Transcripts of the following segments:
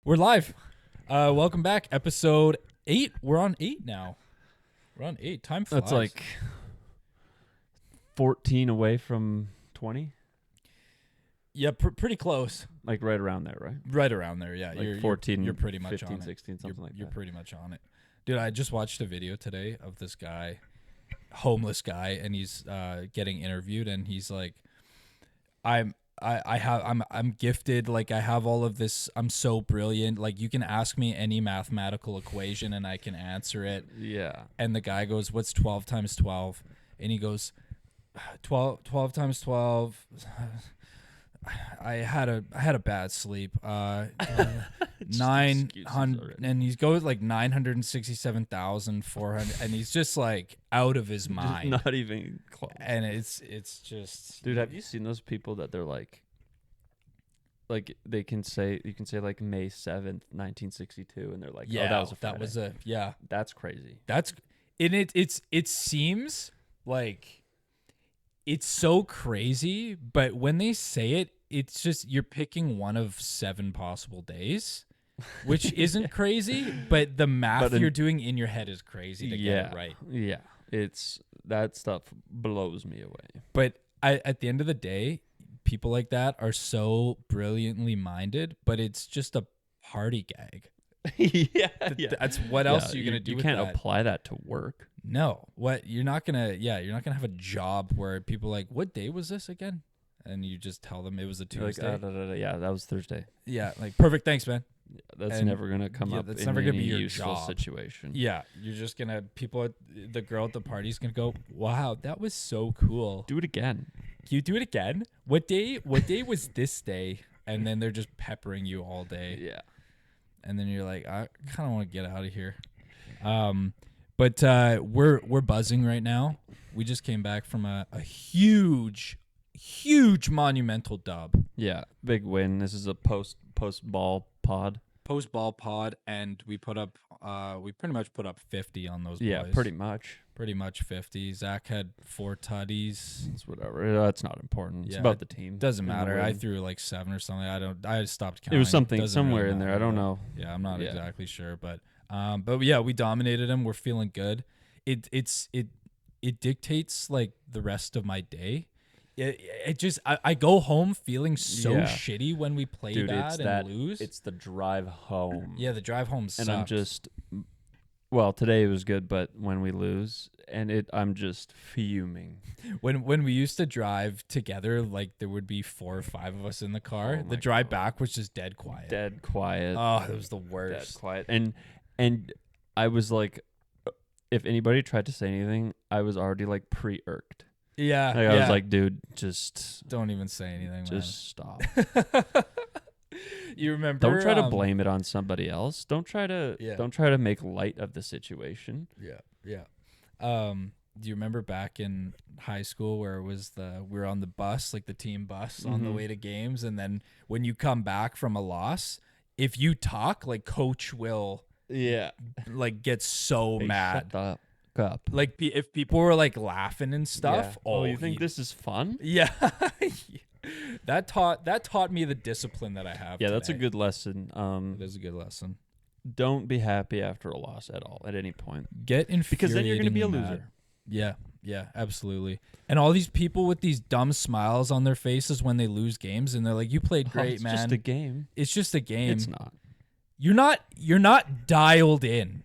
We're live. Welcome back. Episode 8. We're on 8 now. We're on 8. Time flies. That's like 14 away from 20. Yeah, pretty close. Like right around there, right? Right around there, yeah. Like 14, you're pretty much 15, on it. 16, something like You're that. pretty much on it. Dude, I just watched a video today of this guy, homeless guy, and he's getting interviewed, and he's like, I'm gifted, like I have all of this, I'm so brilliant, like you can ask me any mathematical equation and I can answer it. Yeah. And the guy goes, what's 12 times 12? And he goes, 12 times 12. I had a bad sleep. 900, and he goes like 967,400, and he's just like out of his mind. Not even close. And it's just, Dude, have you seen those people that they're like you can say like May 7th, 1962, and they're like, yeah, oh, that was a Friday. That's crazy. It seems like it's so crazy, but when they say it, it's just you're picking one of 7 possible days, which isn't crazy, but the math you're doing in your head is crazy to get it right. Yeah. It's that stuff blows me away. But at the end of the day, people like that are so brilliantly minded, but it's just a party gag. yeah. That's what else are you gonna do? You with can't that? apply that to work. No, what you're not gonna have a job where people are like, what day was this again? And you just tell them it was a You're Tuesday. like, yeah, that was Thursday. Yeah, like perfect, thanks, man. That's And never gonna come up. That's in never gonna any be your useful job. situation. Yeah, you're just gonna the girl at the party's gonna go, wow, that was so cool. Do it again. Can you do it again? What day was this day? And then they're just peppering you all day. Yeah. And then you're like, I kind of want to get out of here. But we're buzzing right now. We just came back from a huge monumental dub. Yeah. Big win. This is a post ball pod. Post ball pod, and we pretty much put up 50 on those Yeah, boys. Pretty much 50. Zach had 4 tutties. It's whatever. That's not important. It's Yeah, about the team. Doesn't and the matter. I win. threw like 7 or something. I stopped counting. It was something Doesn't somewhere really in there. matter, I don't but- know. Yeah, I'm not Yeah. exactly sure, but yeah, we dominated them. We're feeling good. It dictates like the rest of my day. It just I go home feeling so Yeah. shitty when we play Dude, bad and lose. It's the drive home. Yeah, the drive home sucks. And I'm just, well, today it was good, but when we lose, I'm just fuming. when we used to drive together, like there would be 4 or 5 of us in the car. Oh The my drive God. back was just dead quiet. Dead quiet. Oh, it was the Dead worst. quiet. And I was like, if anybody tried to say anything, I was already like pre-irked. Yeah, Like, I was like, dude, just don't even say anything. stop. Man. You remember? Don't try to blame it on somebody else. Don't try to make light of the situation. Yeah. Do you remember back in high school where it was we were on the bus, like the team bus on the Mhm. way to games, and then when you come back from a loss, if you talk, like coach will Yeah. like get so Hey, mad. Shut the fuck up. Like if people were like laughing and stuff. Yeah. Oh, you think this is fun? Yeah. That taught me the discipline that I have. Yeah, that's a today. good lesson. It is a good lesson. Don't be happy after a loss at all, at any point. Get infuriatingly Because then you're gonna be a mad. loser. Yeah, absolutely. And all these people with these dumb smiles on their faces when they lose games, and they're like, "You played great, It's man." just a game. It's just a game. It's not. You're not dialed in.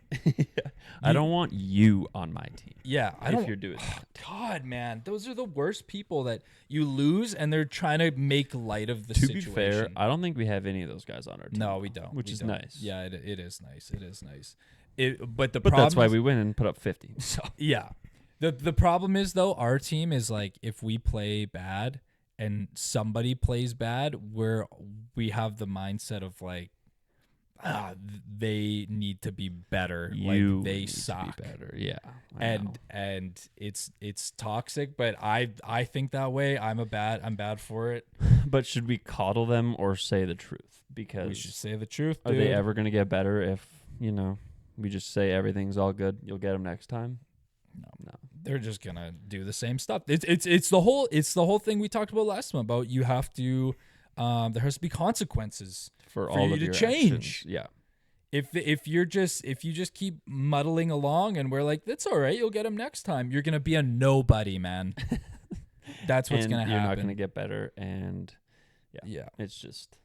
I don't want you on my team. Yeah, I if don't. you're doing that. God, man, those are the worst people that you lose, and they're trying to make light of the To situation. be fair, I don't think we have any of those guys on our team. No, we don't. Which We is don't. nice. Yeah, it is nice. It is nice. But But problem that's why is- we win and put up 50. So Yeah. The problem is though, our team is like if we play bad and somebody plays bad, we have the mindset of like they need to be better. you like they need to be suck. better. Yeah. I know. And it's toxic, but I think that way. I'm bad for it. But should we coddle them or say the truth? Because We should say the truth, are dude. they ever going to get better if, we just say everything's all good, you'll get them next time? No. They're just gonna do the same stuff. It's the whole thing we talked about last time about you have to there has to be consequences for for all you of to your change. actions. Yeah. If you just keep muddling along and we're like, that's all right, you'll get him next time, you're gonna be a nobody, man. That's what's And gonna you're happen. not going to get better. And Yeah. it's just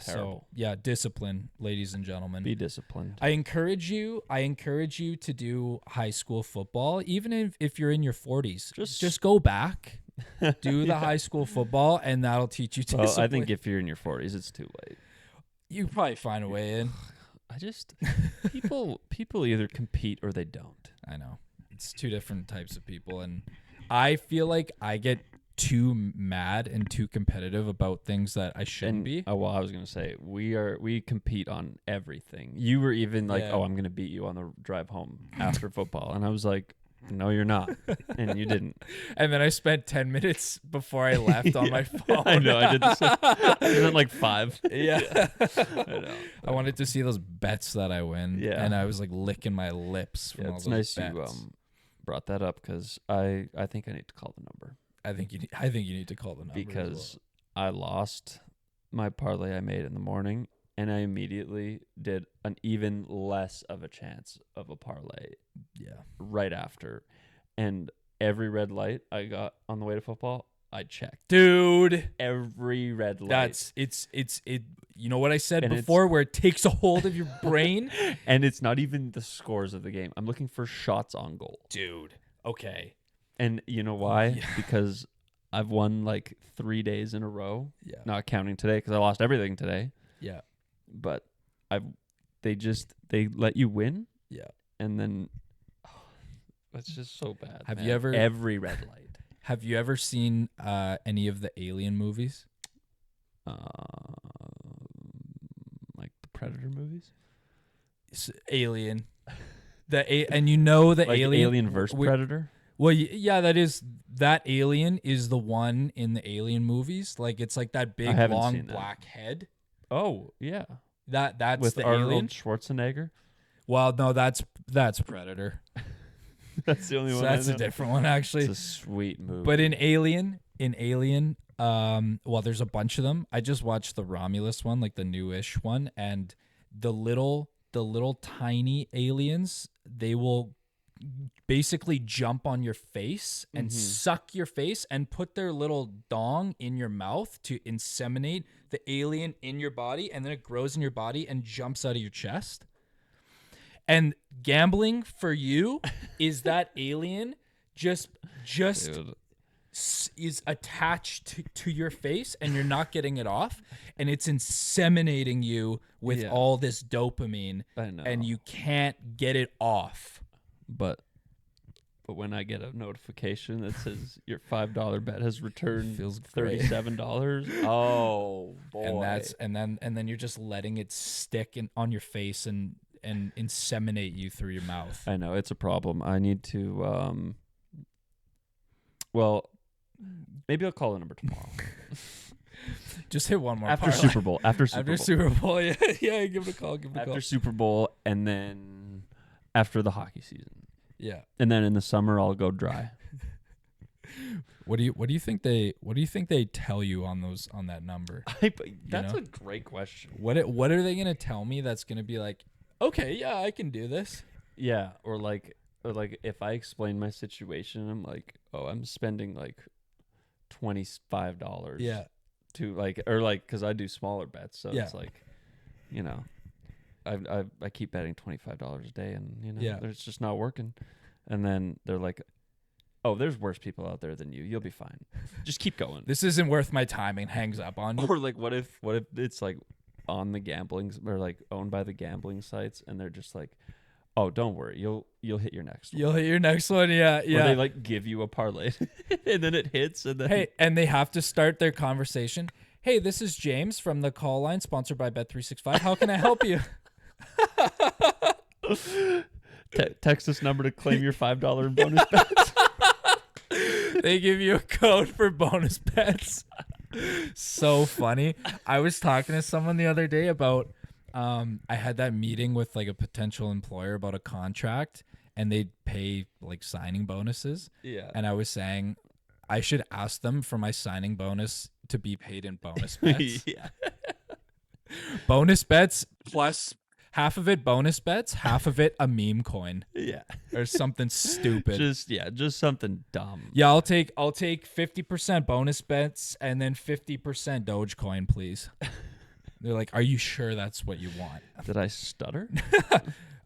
So terrible. yeah, discipline, ladies and gentlemen. Be disciplined. I encourage you to do high school football, even if you're in your 40s. Just go back, do the high school football, and that'll teach you discipline. Well, I think if you're in your 40s, it's too late. you probably find a way in. I just people either compete or they don't. I know. It's two different types of people, and I feel like I get too mad and too competitive about things that I shouldn't be. Oh, well, I was gonna say we compete on everything. You were even like, Yeah. "Oh, I'm gonna beat you on the drive home after football," and I was like, "No, you're not," and you didn't. And then I spent 10 minutes before I left on my phone. I know. I did the same. I spent like 5. Yeah. I know. I wanted to see those bets that I win. Yeah. And I was like licking my lips from Yeah, all it's those nice bets. you brought that up because I think I need to call the number I think you need to call the number because I lost my parlay I made in the morning, and I immediately did an even less of a chance of a parlay yeah. right after, and every red light I got on the way to football, I checked Dude, every red light. that's it. You know what I said And before, where it takes a hold of your brain, and it's not even the scores of the game. I'm looking for shots on goal. dude. Okay. And you know why? Yeah. Because I've won like 3 days in a row, Yeah. not counting today because I lost everything today. Yeah. But they let you win, Yeah. and then that's just so bad. Have man. you ever- every red light? Have you ever seen any of the Alien movies? Like the Predator movies, Alien. And you know the like Alien versus we- Predator. Well, yeah, that alien is the one in the Alien movies. Like it's like that big haven't long seen that. black head. Oh yeah, That's with the Arnold alien. Schwarzenegger. Well, no, that's Predator. That's the only So one. that's I a know. different one actually. It's a sweet movie. But in Alien, well, there's a bunch of them. I just watched the Romulus one, like the newish one, and the little tiny aliens, they will basically jump on your face and suck your face and put their little dong in your mouth to inseminate the alien in your body, and then it grows in your body and jumps out of your chest. And gambling for you is that alien just Dude. is attached to your face and you're not getting it off, and it's inseminating you with Yeah. all this dopamine, I know. and you can't get it off. But when I get a notification that says your $5 bet has returned Feels great. $37, oh boy! And then you're just letting it stick on your face and inseminate you through your mouth. I know it's a problem. I need to. Well, maybe I'll call the number tomorrow Just hit one more after parlay. Super Bowl. After Super After Bowl. Super Bowl, yeah, give it a call. After Super Bowl, and then after the hockey season, Yeah. and then in the summer I'll go dry. What do you think they tell you on that number? That's know? a great question. What are they gonna tell me that's gonna be like, okay, yeah, I can do this? Yeah, or like if I explain my situation, I'm like, oh, I'm spending like $25. Yeah. To because I do smaller bets, so Yeah. it's like, you know, I keep betting $25 a day, and Yeah. it's just not working. And then they're like, oh, there's worse people out there than you. You'll be fine. Just keep going. This isn't worth my time, and hangs up on you. Or like, what if it's like on the gambling or like owned by the gambling sites, and they're just like, oh, don't worry, you'll hit your next one. You'll hit your next one, yeah. Or they like give you a parlay, and then it hits, and then Hey, and they have to start their conversation. Hey, this is James from the call line, sponsored by Bet365. How can I help you? text this number to claim your $5 in bonus bets. They give you a code for bonus bets. So funny. I was talking to someone the other day about I had that meeting with like a potential employer about a contract, and they'd pay like signing bonuses. Yeah. And I was saying I should ask them for my signing bonus to be paid in bonus bets. Yeah. Bonus bets plus half of it bonus bets, half of it a meme coin Yeah. or something stupid. Just something dumb. Yeah, I'll take 50% bonus bets and then 50% Dogecoin, please. They're like, "Are you sure that's what you want?" Did I stutter?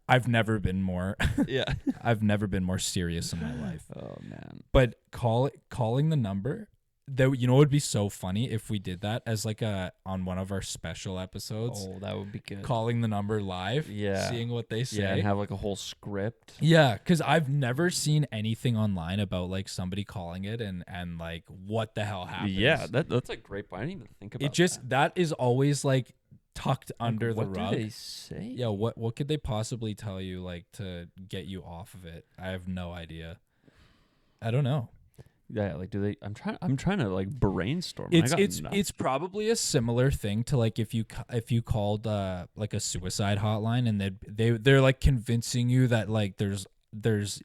I've never been more Yeah. I've never been more serious in my life. Oh man. But calling the number, that you know, it would be so funny if we did that as like on one of our special episodes. Oh, that would be good. Calling the number live, Yeah. seeing what they say. Yeah, and have like a whole script. Yeah, because I've never seen anything online about like somebody calling it and like what the hell happens. Yeah, that's a great point. I didn't even think about it just that is always like tucked under the what rug. do they say? Yeah, what could they possibly tell you like to get you off of it? I have no idea. I don't know. Yeah, like do they? I'm trying to like brainstorm. I got nothing. It's probably a similar thing to like if you called like a suicide hotline and they're like convincing you that like there's it's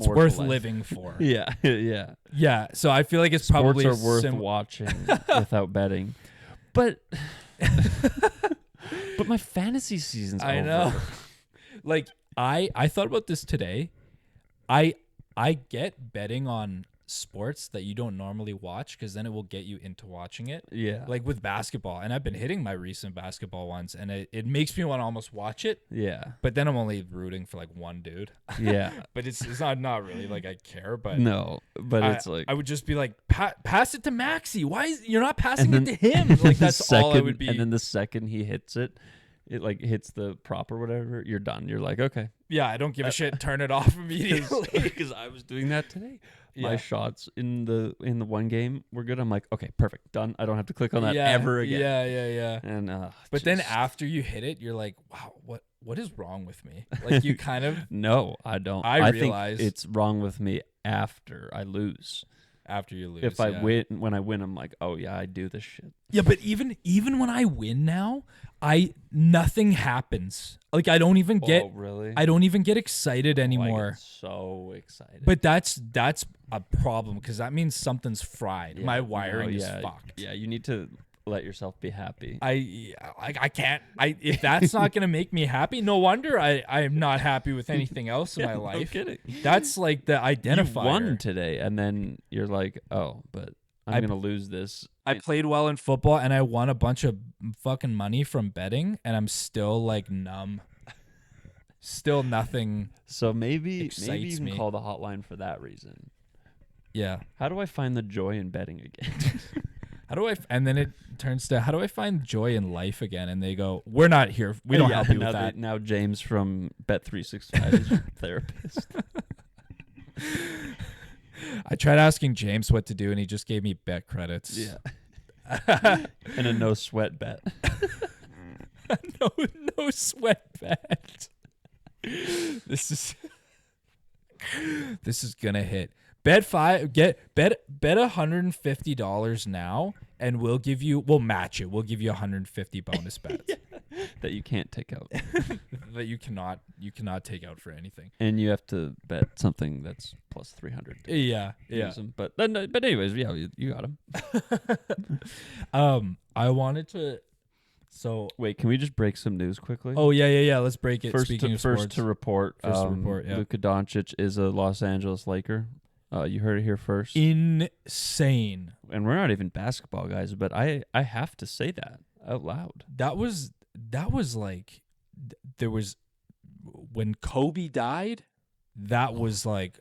More to worth life. living for. Yeah, yeah. Yeah, so I feel like it's Sports probably are worth watching without betting, but but my fantasy season's I over. know. Like I thought about this today. I get betting on sports that you don't normally watch because then it will get you into watching it. Yeah, Like with basketball, and I've been hitting my recent basketball ones, and it makes me want to almost watch it. yeah, But then I'm only rooting for like one dude. yeah. But it's not really like I care. But No, but it's like I would just be like pass it to Maxi. Why is you're not passing And it then- to him? Like that's all I second- would be. And then the second he hits it, it like hits the prop or whatever. You're done. You're like, okay. yeah, I don't give a shit. Turn it off immediately. Because I was doing that today. My Yeah. shots in the one game were good. I'm like, okay, perfect, done. I don't have to click on that Yeah, ever again. Yeah. And But then just- after you hit it, you're like, wow, what is wrong with me? Like you kind of no, I don't. I think realize- it's wrong with me after I lose. after you lose. If I yeah. win, when I win, I'm like, oh yeah, I do this shit. Yeah, but even when I win now, nothing happens. Like I don't even get oh really? I don't even get excited Oh, I anymore. get so excited. But that's a problem because that means something's fried. Yeah, My no, wiring is yeah, fucked. Yeah, you need to let yourself be happy. I can't. If that's not gonna make me happy, no wonder I am not happy with anything else in my No life. kidding. That's like the identifier. You won today, and then you're like, oh, but I'm gonna lose this. I played well in football and I won a bunch of fucking money from betting, and I'm still like numb. Still nothing. So maybe you excites can me. call the hotline for that reason. Yeah. How do I find the joy in betting again? How do I? And then it turns to how do I find joy in life again? And they go, "We're not here. We don't help you now with that." Now James from Bet365 is your therapist. I tried asking James what to do, and he just gave me bet credits. Yeah. And a no sweat bet. no sweat bet. This is gonna hit. Bet $150 now, and we'll match it. We'll give you 150 bonus bets That you can't take out. that you cannot take out for anything. And you have to bet something that's plus 300. to Yeah, use 'em. But anyways, yeah, you got him. I wanted to. So Wait, can we just break some news quickly? oh yeah. Let's break it. First Speaking of sports, to report. First to report, yeah. Luka Doncic is a Los Angeles Laker. You heard it here first. insane. And we're not even basketball guys, but I have to say that out loud. That was like there was when Kobe died. That was like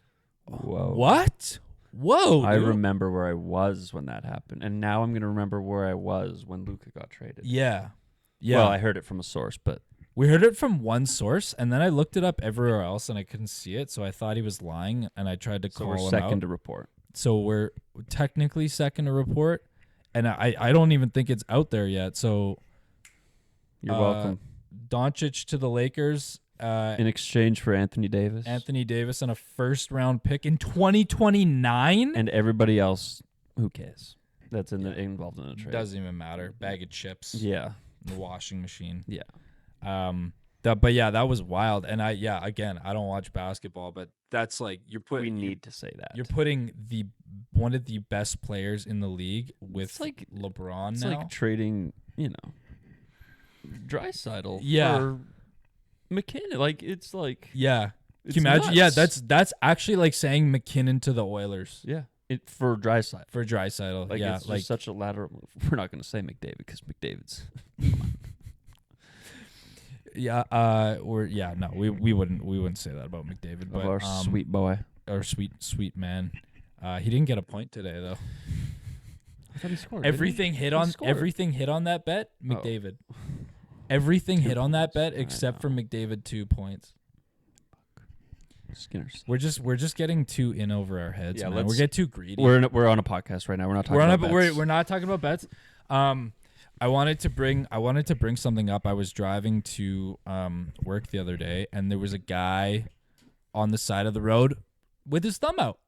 Whoa. what? Whoa! I dude. remember where I was when that happened, and now I'm gonna remember where I was when Luka got traded. Yeah. Well, I heard it from a source, but We heard it from one source, and then I looked it up everywhere else, and I couldn't see it. So I thought he was lying, and I tried to so call we're him second out. to report. So we're technically second to report, and I don't even think it's out there yet. So You're welcome. Doncic to the Lakers. In exchange for Anthony Davis Anthony Davis and a first-round pick in 2029. and everybody else, who cares? That's involved in the trade. Doesn't even matter. Bag of chips. Yeah. In the washing machine. Yeah. But yeah, that was wild. And I don't watch basketball, but that's like We need to say that. you're putting one of the best players in the league with It's like LeBron it's now. like trading, Draisaitl Yeah. for McKinnon. Like it's like Yeah. it's Can you imagine? Yeah, nuts. that's actually like saying McKinnon to the Oilers yeah. It for Draisaitl. for Draisaitl. Like yeah, it's like just such a lateral move. We're not going to say McDavid because McDavid's we wouldn't say that about McDavid, but of our sweet boy. our sweet man. He didn't get a point today though. I thought he scored. Everything hit on scored. everything hit on that bet, Oh. McDavid. Everything 2 hit on that bet points. I except for know. McDavid 2 points. Skinner's. We're just getting too in over our heads, Yeah, man. We let's- get too greedy. We're on a podcast right now. We're not talking We're on about bets. we're not talking about bets. I wanted to bring something up. I was driving to work the other day, and there was a guy on the side of the road with his thumb out,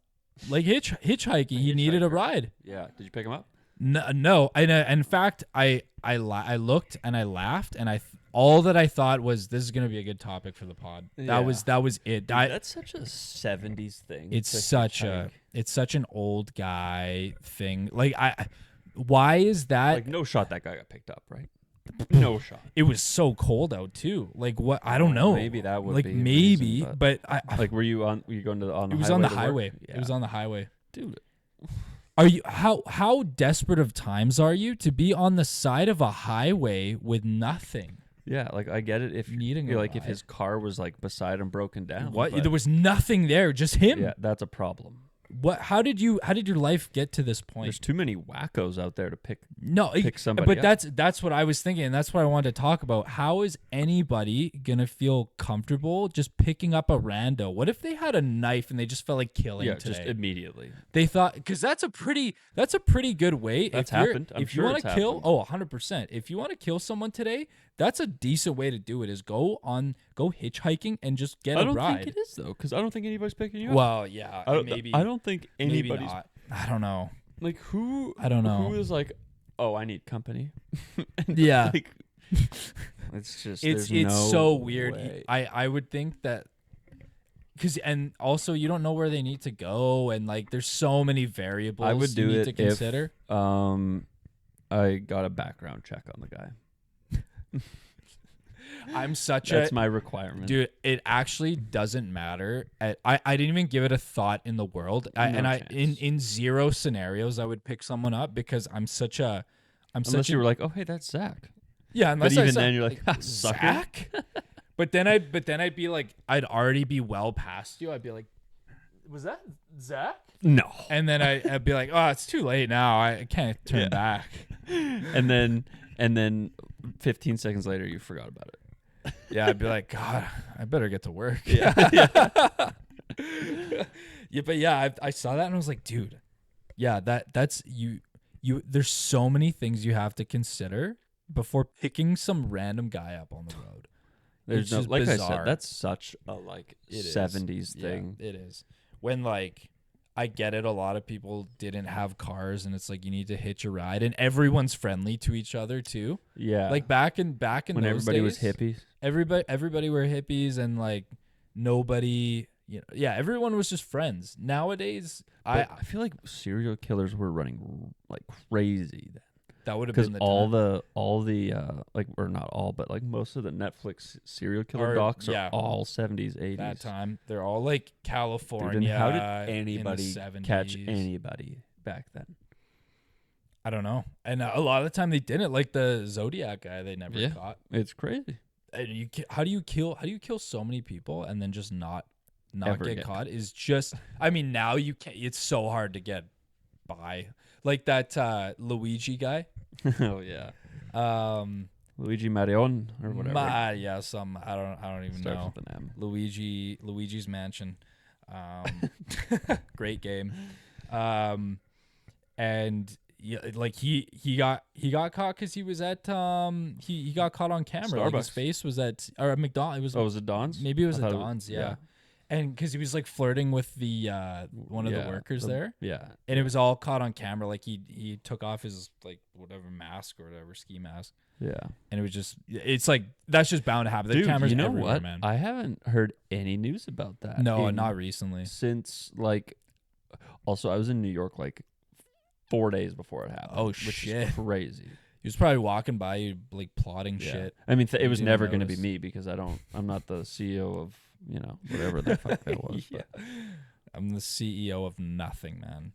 like hitchhiking. He needed a ride. Yeah. Did you pick him up? No. In fact, I looked and I laughed, and all that I thought was this is gonna be a good topic for the pod. Yeah. That was it. That's such a 70s thing. It's to such hitchhike. an old guy thing. Like why is that? Like no shot that guy got picked up, right? No shot. It was so cold out too. Like what? I don't know. Maybe that would like be a maybe, reason, but I Like were you going on the it was highway on the to work? highway. Yeah. It was on the highway. Dude. Are you how desperate of times are you to be on the side of a highway with nothing? Yeah, like I get it if Needing you're a like if ride. his car was like beside him broken down. What? but- There was nothing there, just him. yeah, that's a problem. What? How did your life get to this point? There's too many wackos out there to pick. No, pick somebody but up. that's what I was thinking, and that's what I wanted to talk about. How is anybody gonna feel comfortable just picking up a rando? What if they had a knife and they just felt like killing Yeah, today? just immediately. They thought because that's a pretty good way. That's if you're- happened. I'm if sure you want it's to kill, happened. 100%. If you want to kill someone today, that's a decent way to do it. Is go hitchhiking and just get I a don't ride. think it is though, because I don't think anybody's picking you up. Well, yeah, I don't, maybe. I don't think maybe anybody's not. I don't know. like who. I don't know. Who is like, oh, I need company. And, Yeah. like, it's just It's there's no so weird. way. I would think that and also you don't know where they need to go, and like there's so many variables I would do you need it to if- consider. I got a background check on the guy. I'm such That's a my requirement. dude. It actually doesn't matter. I didn't even give it a thought in the world. In zero scenarios I would pick someone up because I'm such a Unless you were like, oh hey, that's Zach. yeah. Unless But I even said, then, you're like, "Ha, sucker." Zach. but then I'd be like, I'd already be well past you. I'd be like, was that Zach? No. And then I'd be like, oh, it's too late now. I can't turn Yeah. back. and then 15 seconds later, you forgot about it. Yeah, I'd be like, God, I better get to work. Yeah. Yeah, but yeah, I saw that and I was like, dude, yeah, that's you. There's so many things you have to consider before picking some random guy up on the road. There's It's no, just like I bizarre. said, that's such a like It is. 70s thing. Yeah, it is. When like I get it, a lot of people didn't have cars, and it's like you need to hitch a ride, and everyone's friendly to each other too. Yeah. Like back in when those everybody was days, hippies. everybody were hippies, and like nobody, everyone was just friends. Nowadays, But I feel like serial killers were running like crazy then. that would have Because been the all the like, or not all, but like most of the Netflix serial killer Or- docs yeah. are all 70s, 80s. that time. They're all like Dude, California. and how did in the anybody 70s. catch anybody back then? I don't know. And a lot of the time they didn't. Like the Zodiac guy, they never Yeah. caught. It's crazy. And how do you kill so many people and then just not Ever get get caught? Is just. I mean, now you can't. It's so hard to get by. Like that Luigi guy. Oh yeah, Um, Luigi Marion or whatever. I don't even Starts know. with an M. Luigi's Mansion. Great game. And yeah, like he got caught because he was at he got caught on camera. Like his Starbucks. face was at or at McDonald's. It was Oh, was it Don's? maybe it was I at thought Don's. Yeah. And because he was like flirting with the one of the Yeah, workers there, Yeah. and it was all caught on camera. Like he took off his like whatever mask or whatever ski mask, Yeah. and it was just it's like that's just bound to happen. The Dude, cameras you know everywhere, what? man. I haven't heard any news about that. No, not recently. Since like, also I was in New York like 4 days before it happened. Oh, which shit. is crazy. He was probably walking by you, like plotting Yeah. shit. I mean, it You was didn't never going to be notice. me because I'm not the CEO of whatever the fuck that was. Yeah. But. I'm the CEO of nothing, man.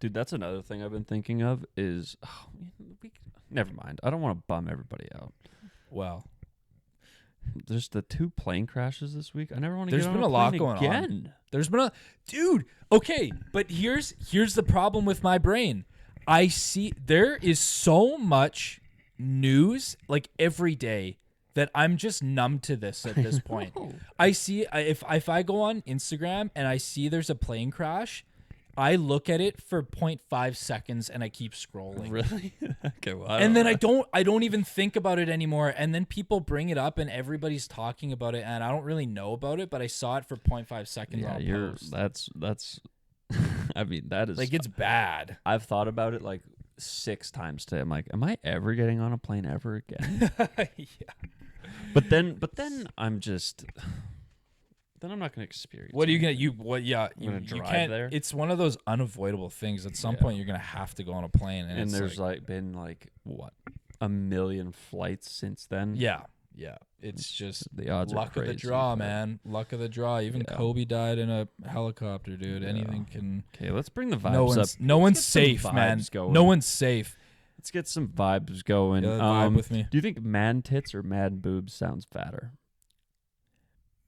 Dude, that's another thing I've been thinking of is, never mind. I don't want to bum everybody out. Well, There's the 2 plane crashes this week. I never want to There's get on been a a lot plane going on. again. there's been a dude. Okay, but here's the problem with my brain. I see there is so much news like every day that I'm just numb to this at this point. I see if I go on Instagram and I see there's a plane crash, I look at it for 0.5 seconds and I keep scrolling. Really? Okay, well, And then I don't even think about it anymore. And then people bring it up and everybody's talking about it and I don't really know about it, but I saw it for 0.5 seconds yeah, on a you're post. that's I mean, that is Like it's bad. I've thought about it like 6 times today. I'm like, am I ever getting on a plane ever again? Yeah. But then I'm just then I'm not going to experience. What are you it. gonna you what yeah I'm gonna you drive can't there? it's one of those unavoidable things. At some Yeah. point you're gonna have to go on a plane and, And it's there's like, like been like what 1 million flights since then. yeah. It's just The odds luck are of the crazy, draw, but- man. Luck of the draw. Even Yeah. Kobe died in a helicopter, dude. Yeah. Anything can Okay, let's bring the vibes no up. one's no one's Let's get some safe, man. vibes going. No one's safe. Let's get some vibes going. Yeah, vibe with me. Do you think man tits or mad boobs sounds fatter?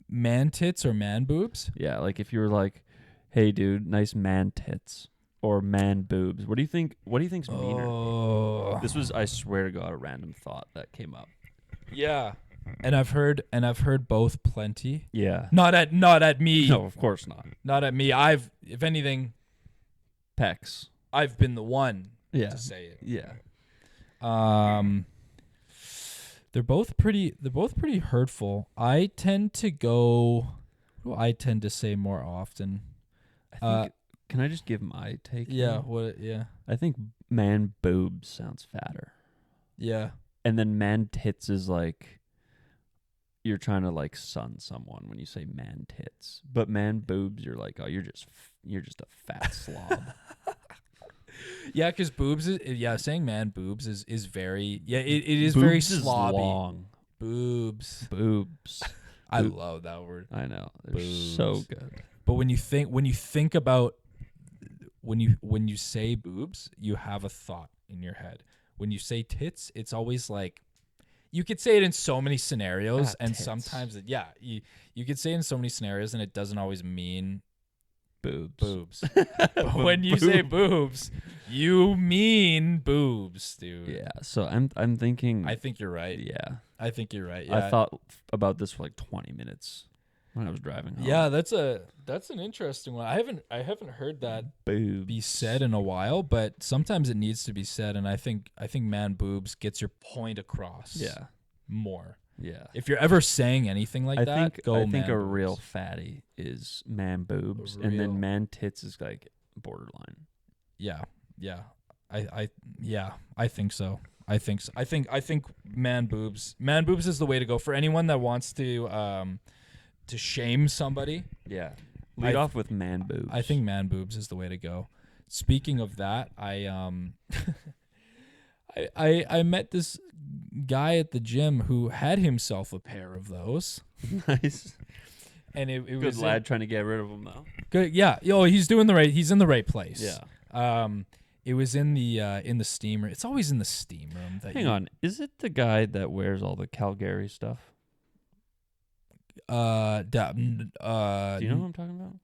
Man tits or man boobs? Yeah, like if you were like, "Hey, dude, nice man tits," or "man boobs." What do you think? What do you think's meaner? Oh. This was, I swear to God, a random thought that came up. Yeah. And I've heard both plenty. Yeah. Not at me. No, of course not. Not at me. If anything, Pecs. I've been the one Yeah. to say it. Yeah. They're both pretty hurtful. I tend to go what do I tend to say more often? I think. Can I just give my take? Yeah, here? yeah. I think man boobs sounds fatter, Yeah. and then man tits is like you're trying to like sun someone when you say man tits, but man boobs, you're like, oh, you're just a fat slob. Yeah, because boobs is saying man boobs is very it is very Boobs is slobby. long. Boobs. Boobs. I Boob- love that word. I know. They're so Boobs. good. But when you think about when you say boobs, you have a thought in your head. When you say tits, it's always like you could say it in so many scenarios, and tits. sometimes you could say it in so many scenarios, and it doesn't always mean Boobs. boobs. But when you say boobs, you mean boobs, dude. Yeah. So I'm thinking. I think you're right. Yeah. I think you're right. Yeah. I thought about this for like 20 minutes when I was driving home. Yeah, that's an interesting one. I haven't heard that Boobs. be said in a while, but sometimes it needs to be said, and I think man boobs gets your point across. Yeah. More. Yeah. If you're ever saying anything like I that, think go I man think a boobs. real fatty is man boobs, and real- then man tits is like borderline. Yeah. I think so. I think man boobs is the way to go for anyone that wants to shame somebody. Yeah. Lead I- off with man boobs. I think man boobs is the way to go. Speaking of that, I met this guy at the gym who had himself a pair of those, nice. and it Good was lad trying to get rid of them though. good. Yeah, he's in the right place. Yeah. It was in the steam room. It's always in the steam room. Hang on. Is it the guy that wears all the Calgary stuff? Do you know Do you know what I'm talking about?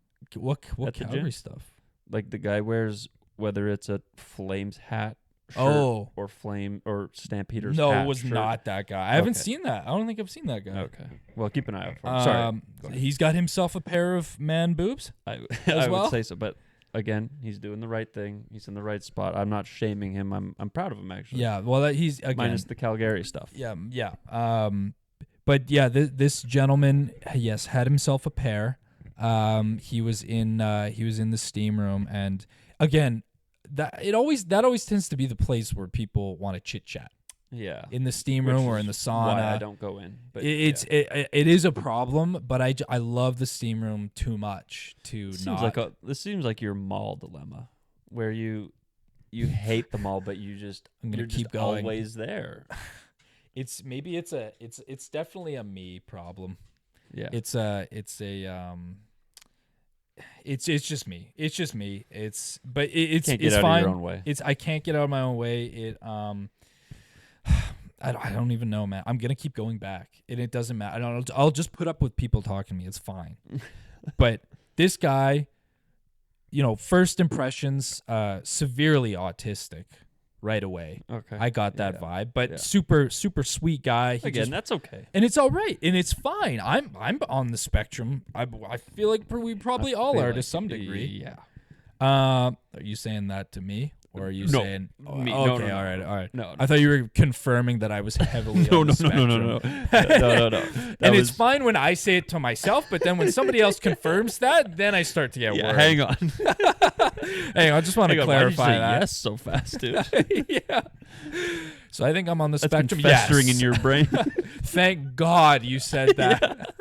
what At the Calgary gym? stuff? Like the guy wears whether it's a Flames hat shirt Oh. or Flame or Stampeders No, hat it was shirt. not that guy. I haven't Okay. seen that. I don't think I've seen that guy. Okay. Well, keep an eye out for him. Sorry. Go ahead. He's got himself a pair of man boobs. I well? would say so, but again, he's doing the right thing. He's in the right spot. I'm not shaming him. I'm proud of him actually. Yeah, well, he's again. Minus the Calgary stuff. Yeah. But yeah, this gentleman, yes, had himself a pair. He was in the steam room, and again, that always tends to be the place where people want to chit chat. Yeah. In the steam Which room or is in the sauna. why I don't go in. But It is a problem, but I love the steam room too much to not. This seems like your mall dilemma, where you hate the mall, but I'm gonna you're keep just going. always there. It's definitely a me problem. Yeah. It's just me. It's just me. It's Can't get it's out fine. of your own way. I can't get out of my own way. I don't even know, man. I'm gonna keep going back, and it doesn't matter. I'll just put up with people talking to me. It's fine. But this guy, first impressions, severely autistic, right away. Okay. I got that vibe, but Yeah. super super sweet guy. That's okay. And it's all right, and it's fine. I'm on the spectrum. I feel like we probably all are to some degree. Yeah. Are you saying that to me, or are you No, saying? me. Okay, No, no, all right. No. I thought you were confirming that I was heavily on the spectrum. No. And it's fine when I say it to myself, but then when somebody else confirms that, then I start to get worried. Hang on. Hang on, I just want to clarify that. Yes, so fast, dude. Yeah. So I think I'm on the That's spectrum. been festering Yes. in your brain. Thank God you said that.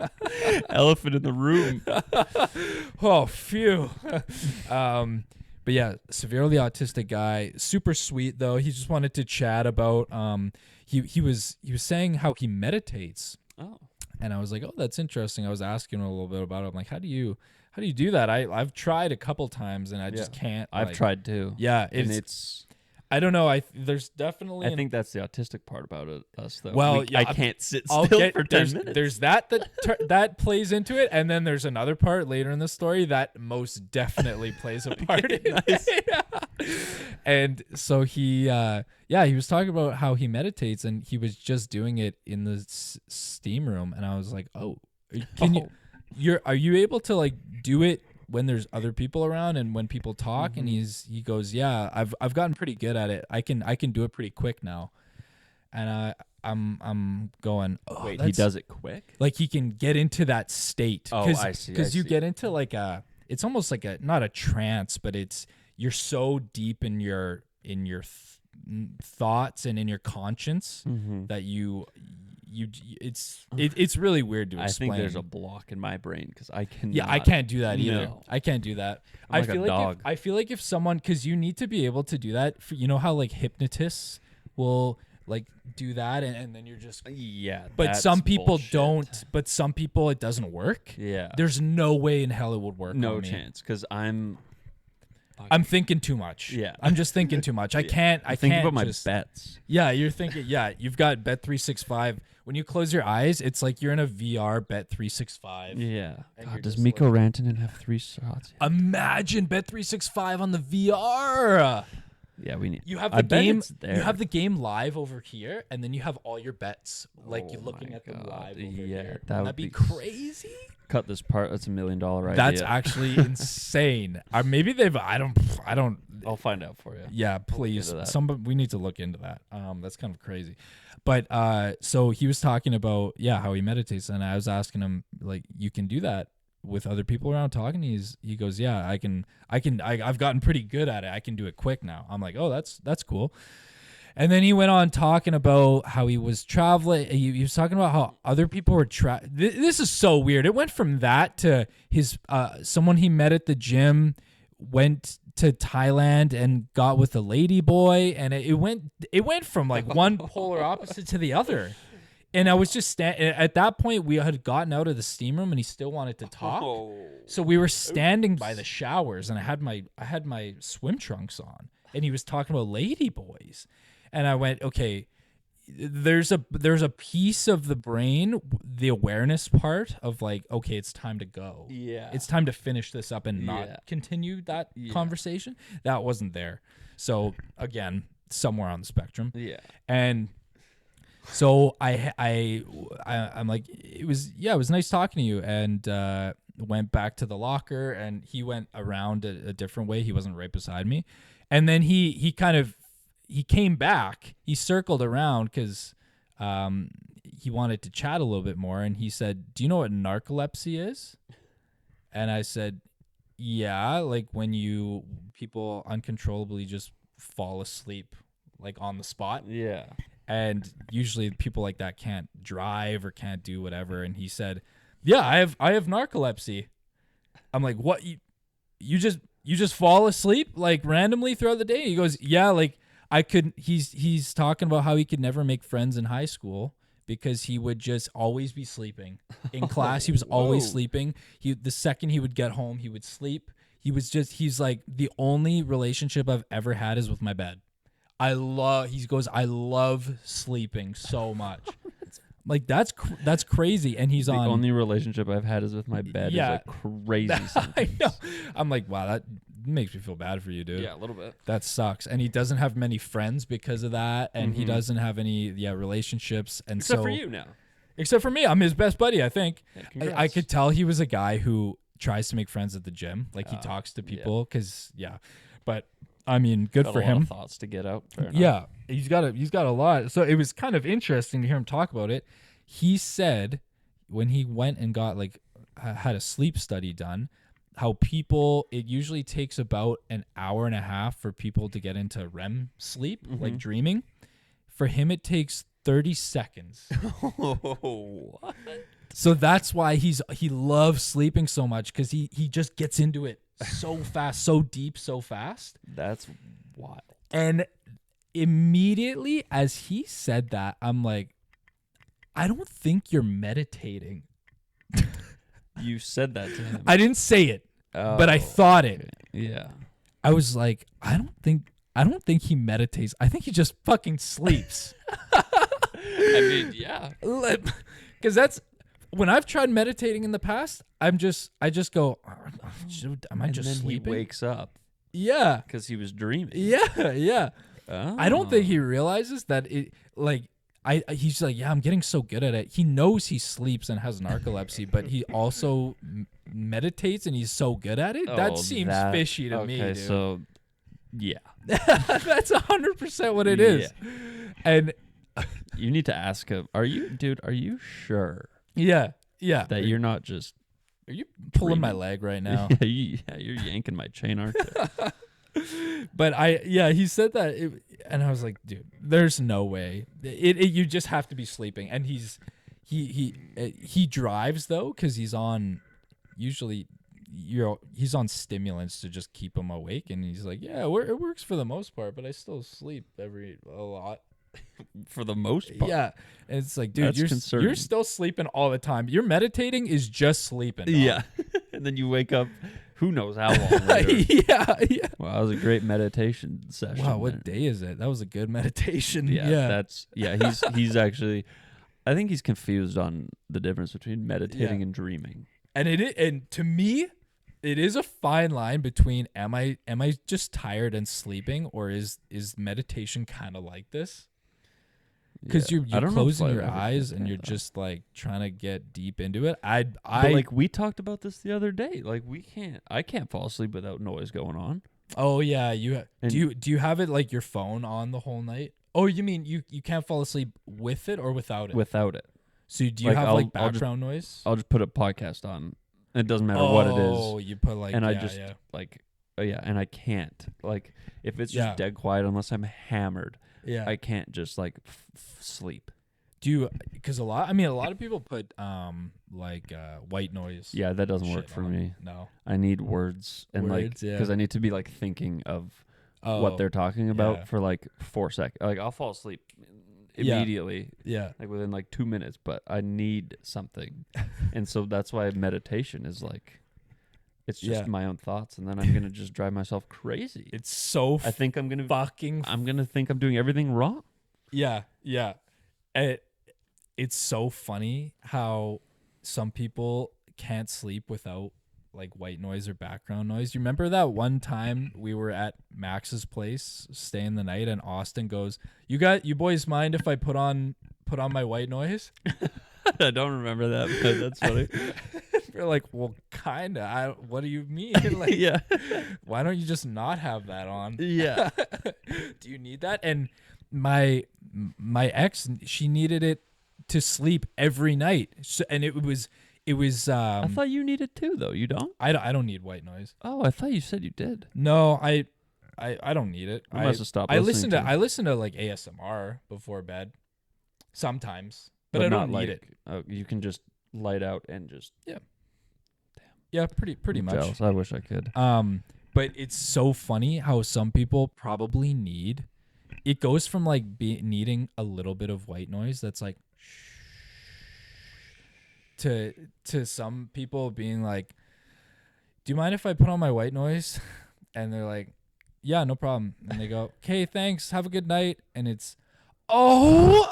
Elephant in the room. Oh, phew. But yeah, severely autistic guy, super sweet though. He just wanted to chat about. He was saying how he meditates. Oh. And I was like, oh, that's interesting. I was asking him a little bit about it. I'm like, how do you do that? I've tried a couple times and I just can't. I've tried too. Yeah, it's I don't know. There's definitely. I think that's the autistic part about us, though. Well, I can't sit still for 10 minutes. There's that plays into it, and then there's another part later in the story that most definitely plays a part in it. And so he was talking about how he meditates, and he was just doing it in the steam room, and I was like, oh, are you able to like do it when there's other people around and when people talk? Mm-hmm. And he goes, yeah, I've gotten pretty good at it. I can do it pretty quick now. And I'm going, oh, wait, he does it quick? Like he can get into that state. Oh, I see. Because you get into like it's almost like not a trance, but you're so deep in your thoughts and in your conscience that it's really weird to explain. I think there's a block in my brain because I can. Yeah, I can't do that either. No. I can't do that. I'm like a dog. I feel like if someone, because you need to be able to do that. You know how like hypnotists will like do that, and then you're just. Yeah. But that's some people bullshit. don't. But some people it doesn't work. Yeah. There's no way in hell it would work. No on me. chance because I'm thinking too much. Yeah. I'm just thinking too much. I can't. I think can't about my just, bets. Yeah, you're thinking. Yeah, you've got Bet365. When you close your eyes, it's like you're in a VR Bet365. Yeah. And God, you're does just Mikko Rantanen have 3 shots? Imagine Bet365 on the VR. Yeah, we need. You have I the bet game. it's there. You have the game live over here, and then you have all your bets. Like Oh you're looking my at them God. live over Yeah, here. that Wouldn't would be be crazy. Cut this part. That's $1 million idea. That's actually insane. Or maybe they've. I don't. I'll find out for you. Yeah, please. into that. Somebody, we need to look into that. That's kind of crazy. But so he was talking about how he meditates, and I was asking him like, you can do that with other people around talking. He goes, yeah, I've gotten pretty good at it. I can do it quick now. I'm like, oh, that's cool. And then he went on talking about how he was traveling. He was talking about how other people were This is so weird. It went from that to his someone he met at the gym went to Thailand and got with a lady boy, and it went from like one polar opposite to the other. And I was just at that point we had gotten out of the steam room and he still wanted to talk. So we were standing by the showers and I had my swim trunks on and he was talking about lady boys. And I went, okay, there's a piece of the brain, the awareness part of like, okay, it's time to go. Yeah. It's time to finish this up and Yeah. not continue that conversation. That wasn't there. So again, somewhere on the spectrum. Yeah. And so I'm like, it was nice talking to you, and went back to the locker, and he went around a different way. He wasn't right beside me. And then he came back. He circled around because he wanted to chat a little bit more, and he said, "Do you know what narcolepsy is?" And I said, yeah, like when people uncontrollably just fall asleep like on the spot. Yeah. And usually people like that can't drive or can't do whatever. And he said, yeah, I have narcolepsy. I'm like, what? You just fall asleep like randomly throughout the day? He goes, yeah, like I could. He's talking about how he could never make friends in high school because he would just always be sleeping in class. He was always Whoa. sleeping. The second he would get home, he would sleep. He's like, the only relationship I've ever had is with my bed. I love sleeping so much. Like that's crazy. And he's The on. only relationship I've had is with my bed. Yeah. Is a crazy I sentence. know. I'm like, wow, that makes me feel bad for you, dude. Yeah, a little bit. That sucks. And he doesn't have many friends because of that, and he Mhm. doesn't have any relationships. And Except so for you now. except for me, I'm his best buddy. I think. Yeah, I congrats. could tell he was a guy who tries to make friends at the gym. Like he Ah, talks to yeah. people because But I mean, good Got for a lot him. of thoughts to get out. Fair enough. Yeah, he's got a lot. So it was kind of interesting to hear him talk about it. He said when he went and got had a sleep study done, how it usually takes about an hour and a half for people to get into REM sleep, like Mhm. dreaming. For him, it takes 30 seconds. What? So that's why he loves sleeping so much, because he just gets into it so fast, so deep, so fast. That's wild. And immediately as he said that, I'm like, I don't think you're meditating. You said that to him. I didn't say it, but I Oh, thought it. okay. Yeah. I was like, I don't think he meditates. I think he just fucking sleeps. I mean, yeah. Because that's when I've tried meditating in the past. I just go, am I And just then sleeping? he wakes up Yeah, because he was dreaming. yeah. I don't think Oh. he realizes that it he's like, yeah, I'm getting so good at it. He knows he sleeps and has narcolepsy, but he also meditates and he's so good at it. That Oh, seems that- fishy to me, Okay, dude. so yeah, That's 100% what it is. And you need to ask him. Are you sure yeah. that you're not just Are you pulling my dreaming? leg right now? you're yanking my chain, aren't you? But he said that, and I was like, dude, there's no way. You just have to be sleeping. And he drives though, because he's on stimulants to just keep him awake. And he's like, yeah, it works for the most part, but I still sleep a lot. For the most part. Yeah, and it's like, dude, That's you're concerning. still sleeping all the time. Your meditating is just sleeping. dog. Yeah. And then you wake up, who knows how long later. yeah. Wow, that was a great meditation session. Wow, what there. day is it? That was a good meditation. Yeah, he's actually, I think he's confused on the difference between meditating Yeah. and dreaming. And to me, it is a fine line between am I just tired and sleeping, or is meditation kind of like this? Because Yeah. I you're don't know if closing I've your ever eyes and compared you're that. just like trying to get deep into it. I But like we talked about this the other day. Like I can't fall asleep without noise going on. oh yeah, And- do you have it like your phone on the whole night? Oh, you mean you can't fall asleep with it or without it? Without it. So do you like, have I'll- like I'll just- background noise? I'll just put a podcast on. It doesn't matter what it Oh, is. you put like And I yeah, just yeah. like oh yeah, and I can't. Like if it's just Yeah. dead quiet unless I'm hammered, Yeah. I can't just like sleep. Do you? Because a lot of people put white noise. Yeah, that doesn't work shit for on. me. No. I need words and Words, yeah. because I need to be like thinking of Oh, what they're talking about yeah. for like 4 seconds. Like I'll fall asleep Yeah. immediately, Yeah. like within like 2 minutes, but I need something. And so that's why meditation is like, it's just Yeah. my own thoughts. And then I'm going to just drive myself crazy. It's so I think I'm going to fucking. think I'm doing everything wrong. Yeah. Yeah. It's so funny how some people can't sleep without like white noise or background noise. You remember that one time we were at Max's place staying the night, and Austin goes, "You boys mind if I put on my white noise?" I don't remember that, but that's funny. We're like, "Well, kinda. What do you mean? Like, Yeah. why don't you just not have that on?" Yeah. Do you need that? And my ex, she needed it to sleep every night. So, and it It was. I thought you needed two though. You don't? I don't need white noise. Oh, I thought you said you did. No, I don't need it. I must have stopped. I listening listen to I listen to like ASMR before bed, sometimes, but I don't need it. You can just light out and just. Yeah, pretty I'm much. jealous. I wish I could. But it's so funny how some people probably need. It goes from like needing a little bit of white noise that's like to some people being like, "Do you mind if I put on my white noise?" And they're like, "Yeah, no problem." And they go, "Okay, thanks. Have a good night." And it's, oh,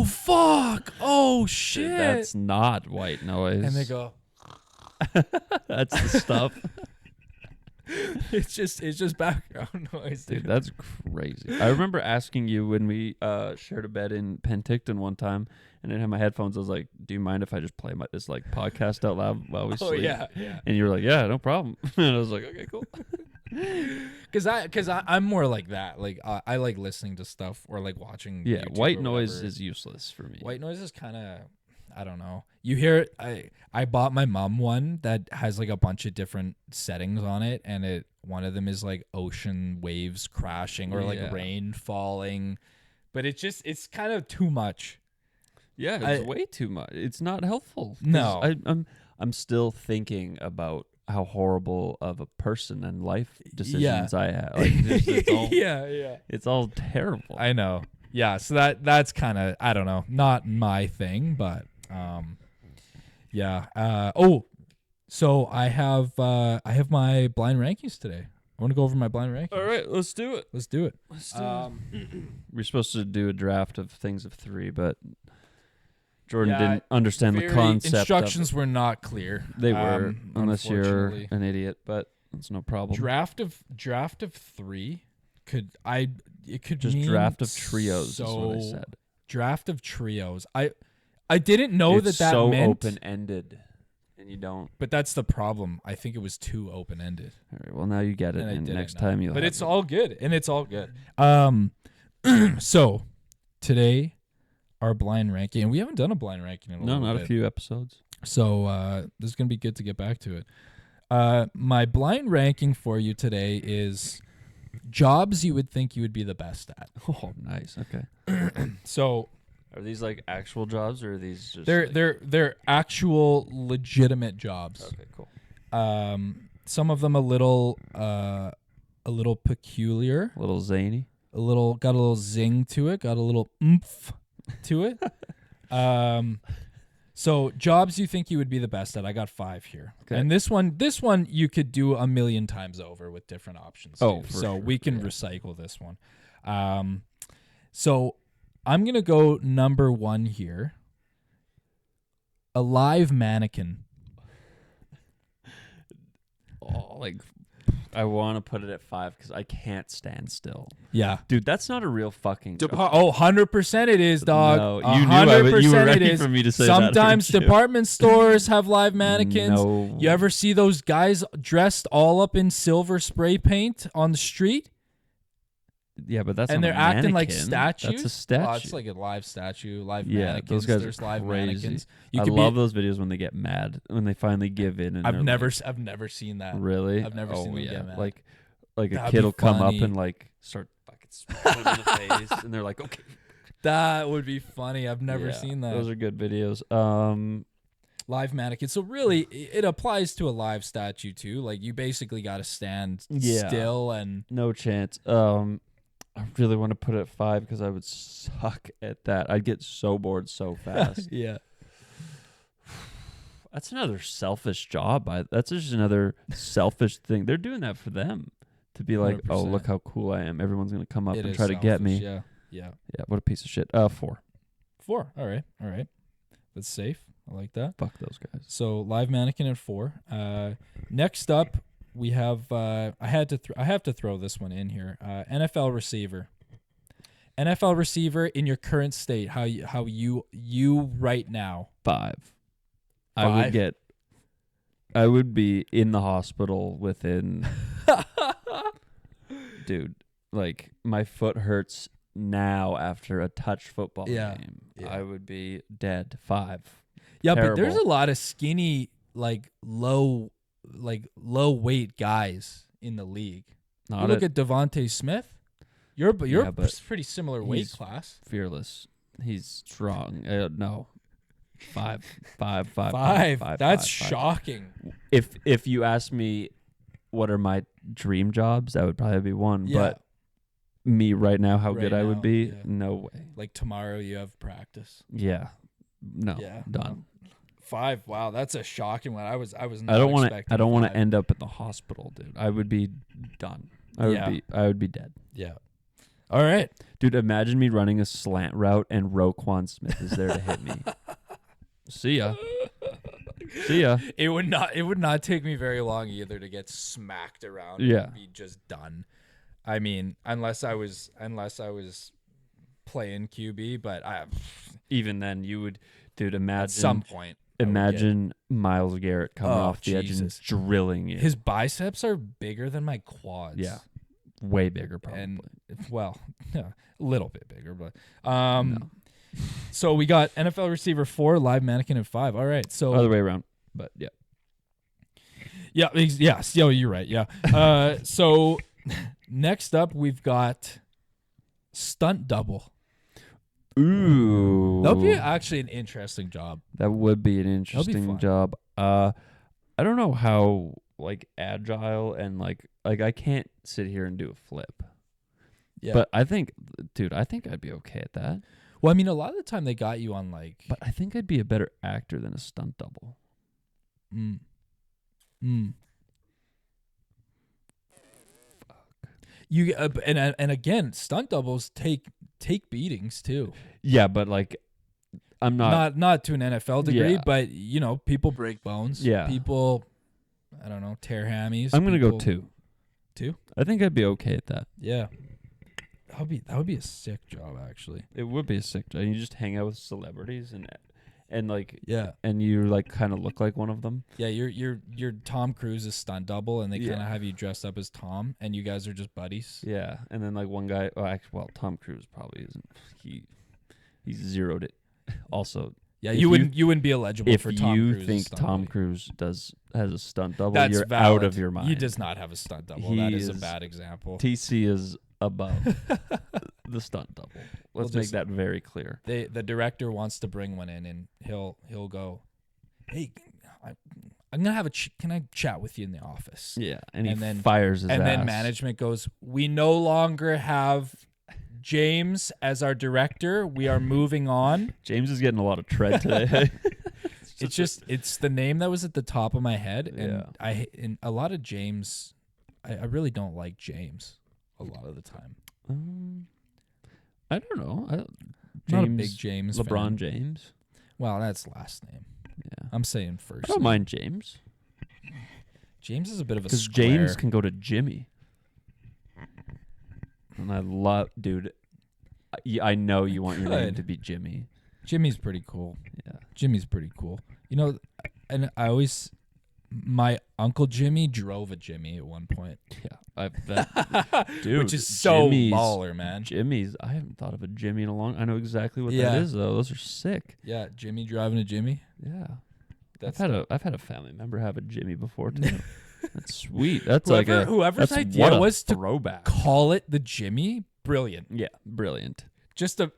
fuck. Oh, shit. Dude, that's not white noise. And they go, that's the stuff. it's just background noise, Dude, that's crazy. I remember asking you when we shared a bed in Penticton one time, and I had my headphones. I was like, "Do you mind if I just play this like podcast out loud while we sleep?" Yeah. And you were like, "Yeah, no problem." And I was like, "Okay, cool." Because I'm more like that. Like I like listening to stuff or like watching. Yeah, YouTube white or noise whatever. is useless for me. White noise is kind of, I don't know. You hear I bought my mom one that has like a bunch of different settings on it, and one of them is like ocean waves crashing or like Yeah. rain falling, but it's kind of too much. Yeah, it's way too much. It's not helpful. 'Cause No. I'm still thinking about how horrible of a person and life decisions I have. Like, it's all, yeah. it's all terrible. I know. Yeah, so that's kind of, I don't know, not my thing, but yeah. So I have my blind rankings today. I want to go over my blind rankings. All right, let's do it. Let's do it. We're supposed to do a draft of things of three, but Jordan Yeah, didn't understand the concept. Instructions of were not clear. They were, unless you're unfortunately. an idiot, but it's no problem. Draft of three it could Just mean draft of trios so, is what I said. Draft of trios. I didn't know It's that so meant open-ended, and you don't. But that's the problem. I think it was too open-ended. All right, well, now you get it, And I and didn't next know. time you'll But have it's it. all good, and it's all good. So today our blind ranking, and we haven't done a blind ranking in a little not bit. a few episodes. So this is gonna be good to get back to it. My blind ranking for you today is jobs you would think you would be the best at. Oh, nice. Okay. So Are these like actual jobs, or are these just? they're actual legitimate jobs. Okay, cool. Some of them a little peculiar, A little zany. got a little zing to it, got a little oomph to it. So jobs you think you would be the best at. I got 5 here. Okay. And this one you could do a million times over with different options. Oh, too. for so sure. we can Yeah. recycle this one. So I'm going to go number 1 here. A live mannequin. Oh, like I want to put it at 5 because I can't stand still. Yeah. Dude, that's not a real fucking job. 100% it is, dog. No, you knew I would, you were 100% it ready is. for me to say Sometimes that. department stores have live mannequins. No. You ever see those guys dressed all up in silver spray paint on the street? Yeah, but that's And not they're a acting like mannequin. statues? That's a statue. Oh, it's like a live statue, live Yeah, mannequins. those guys are There's live crazy. mannequins. I love those videos when they get mad, when they finally give in. And I've they're never like, seen that. really. I've never seen them get mad. Like a That'd kid be will come up funny. and like start fucking smacking them in the face, and they're like, okay. That would be funny. I've never Yeah, seen that. Those are good videos. Live mannequins. So really, it applies to a live statue too. Like you basically got to stand Yeah. still and. No chance. I really want to put it at 5 because I would suck at that. I'd get so bored so fast. Yeah. That's another selfish job. That's just another selfish thing. They're doing that for them to be like, oh, 100%. look how cool I am. Everyone's gonna come up It and is try to get me. selfish, Yeah. Yeah, what a piece of shit. 4. 4. All right. That's safe. I like that. Fuck those guys. So live mannequin at 4. Next up, we have. I have to throw this one in here. NFL receiver. NFL receiver in your current state. How you right now. 5. 5? I would be in the hospital within. Dude, like my foot hurts now after a touch football Yeah. game. Yeah. I would be dead. 5. Yeah, but there's a Terrible. lot of skinny, low weight guys in the league. Not You look at Devontae Smith. You're Yeah, a but pretty similar weight he's class. fearless. He's strong. No, five. That's Five. shocking. If you ask me, what are my dream jobs? That would probably be one. Yeah. But me right now, how Right good I now, would be? yeah. No way. Like tomorrow, you have practice. Yeah. No. Yeah. Done. 5. Wow, that's a shocking one. I was not I don't want expecting to. I don't want to 5. end up at the hospital, dude. I would be done. I would be dead. Yeah. All right. Dude, imagine me running a slant route and Roquan Smith is there to hit me. See ya. See ya. It would not take me very long either to get smacked around Yeah. and be just done. I mean, unless I was playing QB, but Even then, you would, dude. Imagine. at some point. I would Imagine Myles Garrett coming Oh, off the edge and Jesus. drilling you. his biceps are bigger than my quads. Yeah. Way bigger, probably. And well, yeah, a little bit bigger, but No. So we got NFL receiver 4, live mannequin at 5. All right, so Other way around. But yeah. yes, you're right. Yeah. So next up we've got stunt double. Ooh. That would be actually an interesting job. That would be an fun. interesting job. I don't know how agile and like I can't sit here and do a flip. Yeah. But I think I'd be okay at that. Well, I mean, a lot of the time they got you on like. But I think I'd be a better actor than a stunt double. You and again, stunt doubles take beatings too. Yeah, but like I'm Not to an NFL degree, Yeah. but people break bones. Yeah. People, I don't know, tear hammies. I'm gonna go people- 2. 2? I think I'd be okay at that. Yeah. That would be a sick job actually. It would be a sick job. You just hang out with celebrities and like Yeah. and you like kind of look like one of them. Yeah, you're Tom Cruise's stunt double, and they Yeah. kind of have you dressed up as Tom, and you guys are just buddies. Yeah, and then like one guy. Tom Cruise probably isn't. He zeroed it. Also, Yeah, If you you- wouldn't be eligible if for Tom you Cruise's think stunt Tom buddy. Cruise has a stunt double, That's you're valid. out of your mind. He does not have a stunt double. He That is a is- bad example. TC is above the stunt double. Let's make just- that very clear. The director wants to bring one in, and he'll go, "Hey, I'm gonna have can I chat with you in the office?" Yeah, and he And then- fires his And ass. then management goes, "We no longer have James as our director. We are moving on." James is getting a lot of tread today. It's the name that was at the top of my head, and Yeah. in a lot of James, I really don't like James a lot of the time. I don't know. Not a big James LeBron fan. James. Well, that's last name. Yeah, I'm saying first. I don't name. mind James James is a bit of a because square. James can go to Jimmy, and I love, dude. I know you want your name Good. to be Jimmy. Jimmy's pretty cool. Yeah, Jimmy's pretty cool. And my uncle Jimmy drove a Jimmy at one point, dude. which is so Jimmy's- baller, man. Jimmy's. I haven't thought of a Jimmy in a long. I know exactly what Yeah. that is though. Those are sick. Yeah, Jimmy driving a Jimmy. Yeah, That's I've had a family member have a Jimmy before too. That's sweet. That's like a whoever's that's idea what a was to throwback. call it the Jimmy. Brilliant. Yeah, brilliant.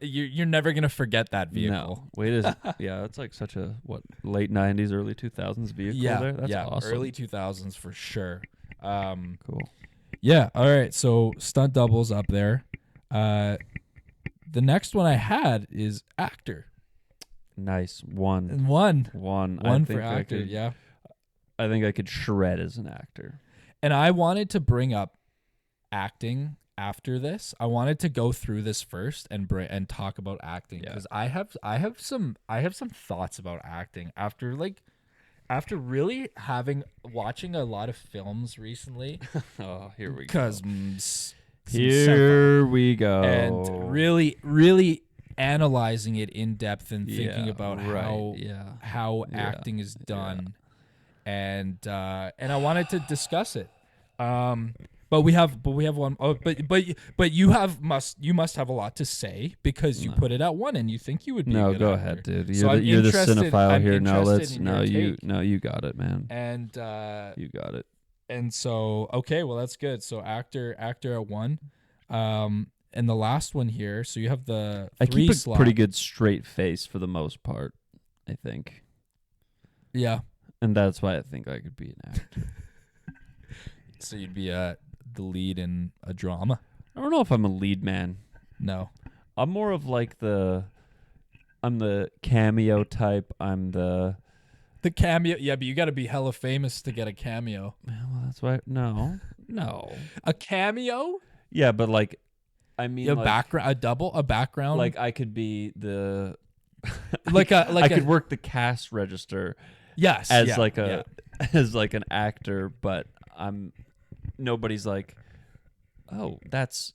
You're never gonna forget that vehicle. No, wait, yeah, that's like such a late '90s, early 2000s vehicle. Yeah, there. That's yeah, awesome. early 2000s for sure. Cool. Yeah. All right. So stunt doubles up there. The next one I had is actor. Nice one. And one I for think actor. Yeah. I think I could shred as an actor. And I wanted to bring up acting after this. I wanted to go through this first and talk about acting Yeah. because I have some thoughts about acting after really watching a lot of films recently. Oh, here we go. Because Here we go. and really analyzing it in depth and thinking Yeah, about right, how Yeah, acting is done, and I wanted to discuss it. But But we have one. Oh, but you must have a lot to say because you No. put it at 1 and you think you would be. a No, good go actor. ahead, dude. So You're the interested- cinephile I'm here. Now interested in your take. you got it, man. And You got it. and so okay, well that's good. So actor at 1, and the last one here. So you have the I 3 keep a slot. pretty good straight face for the most part, I think. Yeah. And that's why I think I could be an actor. So you'd be the lead in a drama. I don't know if I'm a lead man. No. I'm more of like I'm the cameo type. I'm the The cameo. Yeah, but you got to be hella famous to get a cameo. well, that's why no. A cameo? Yeah, but like I mean A like, background, a background. like I could be the I could work the cast register yes, as yeah, like yeah. as like an actor, but nobody's like, oh, that's,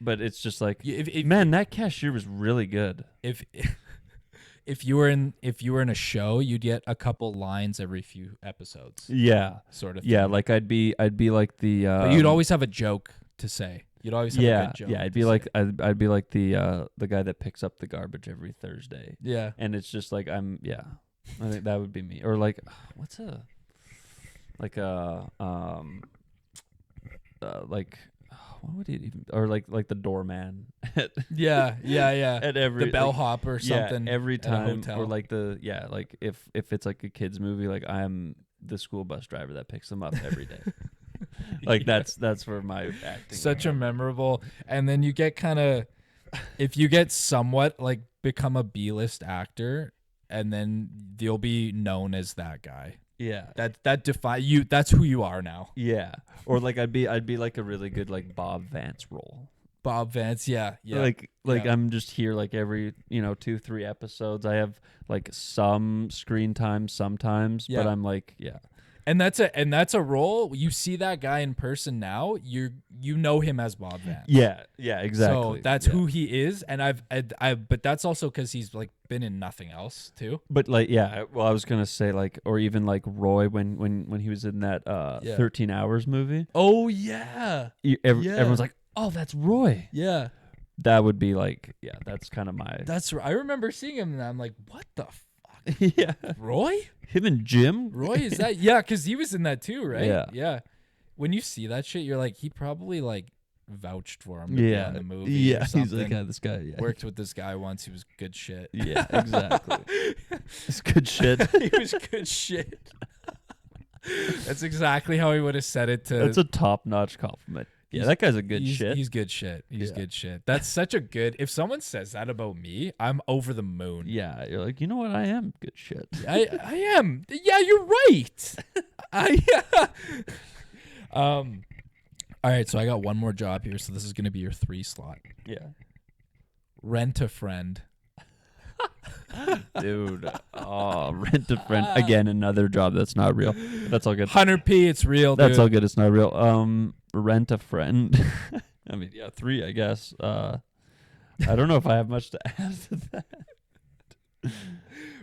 but it's just like, If man, that cashier was really good. if if you were in a show, you'd get a couple lines every few episodes, Yeah, sort of. yeah, thing. like I'd be like the. But you'd always have a joke to say. You'd always have a yeah, good joke. yeah. I'd to be like say. I'd be like the guy that picks up the garbage every Thursday, yeah. and it's just like I think that would be me, or like what's a like a like what would it even, or like the doorman at Yeah, at every the bellhop or something. Yeah, every at a time, hotel. or like like if it's like a kids movie, like I'm the school bus driver that picks them up every day. Like Yeah. that's where my acting. Such a memorable, and then you get kind of, if you get somewhat like become a B-list actor, and then you'll be known as that guy. yeah. That define you. That's who you are now. Yeah, or like I'd be like a really good like Bob Vance role. Bob Vance. Yeah. Like yeah. I'm just here like every 2-3 episodes. I have like some screen time sometimes, Yeah. but I'm like And that's a role. You see that guy in person now, you know him as Bob Vance. yeah exactly. So that's Yeah. who he is, and but that's also because he's like been in nothing else too. But like well I was gonna say like, or even like Roy when he was in that Yeah. 13 Hours movie. Oh yeah, Yeah. Everyone's like, oh, that's Roy. yeah. That would be like, that's kind of my That's I remember seeing him, and I'm like, what the fuck, yeah. Roy? Him and Jim. Roy is that? Yeah, because he was in that too, right? Yeah. yeah. When you see that shit, you're like, he probably like vouched for him to be on the movie. Yeah, or he's like, something. this guy. Yeah, Worked with this guy once. He was good shit. yeah, exactly. It's good shit. He was good shit. That's exactly how he would have said it to. That's a top-notch compliment. Yeah, that guy's a good shit. He's good shit. He's Yeah. good shit. That's such a good. If someone says that about me, I'm over the moon. Yeah, you're like, you know what? I am good shit. I am. Yeah, you're right. All right, so I got one more job here. So this is gonna be your 3 slot. Yeah, Rent a friend. dude. Oh, rent a friend again. Another job that's not real. That's all good. 100p. It's real. That's dude. all good. It's not real. Rent a friend. I mean, yeah, 3, I guess. I don't know if I have much to add to that. Like,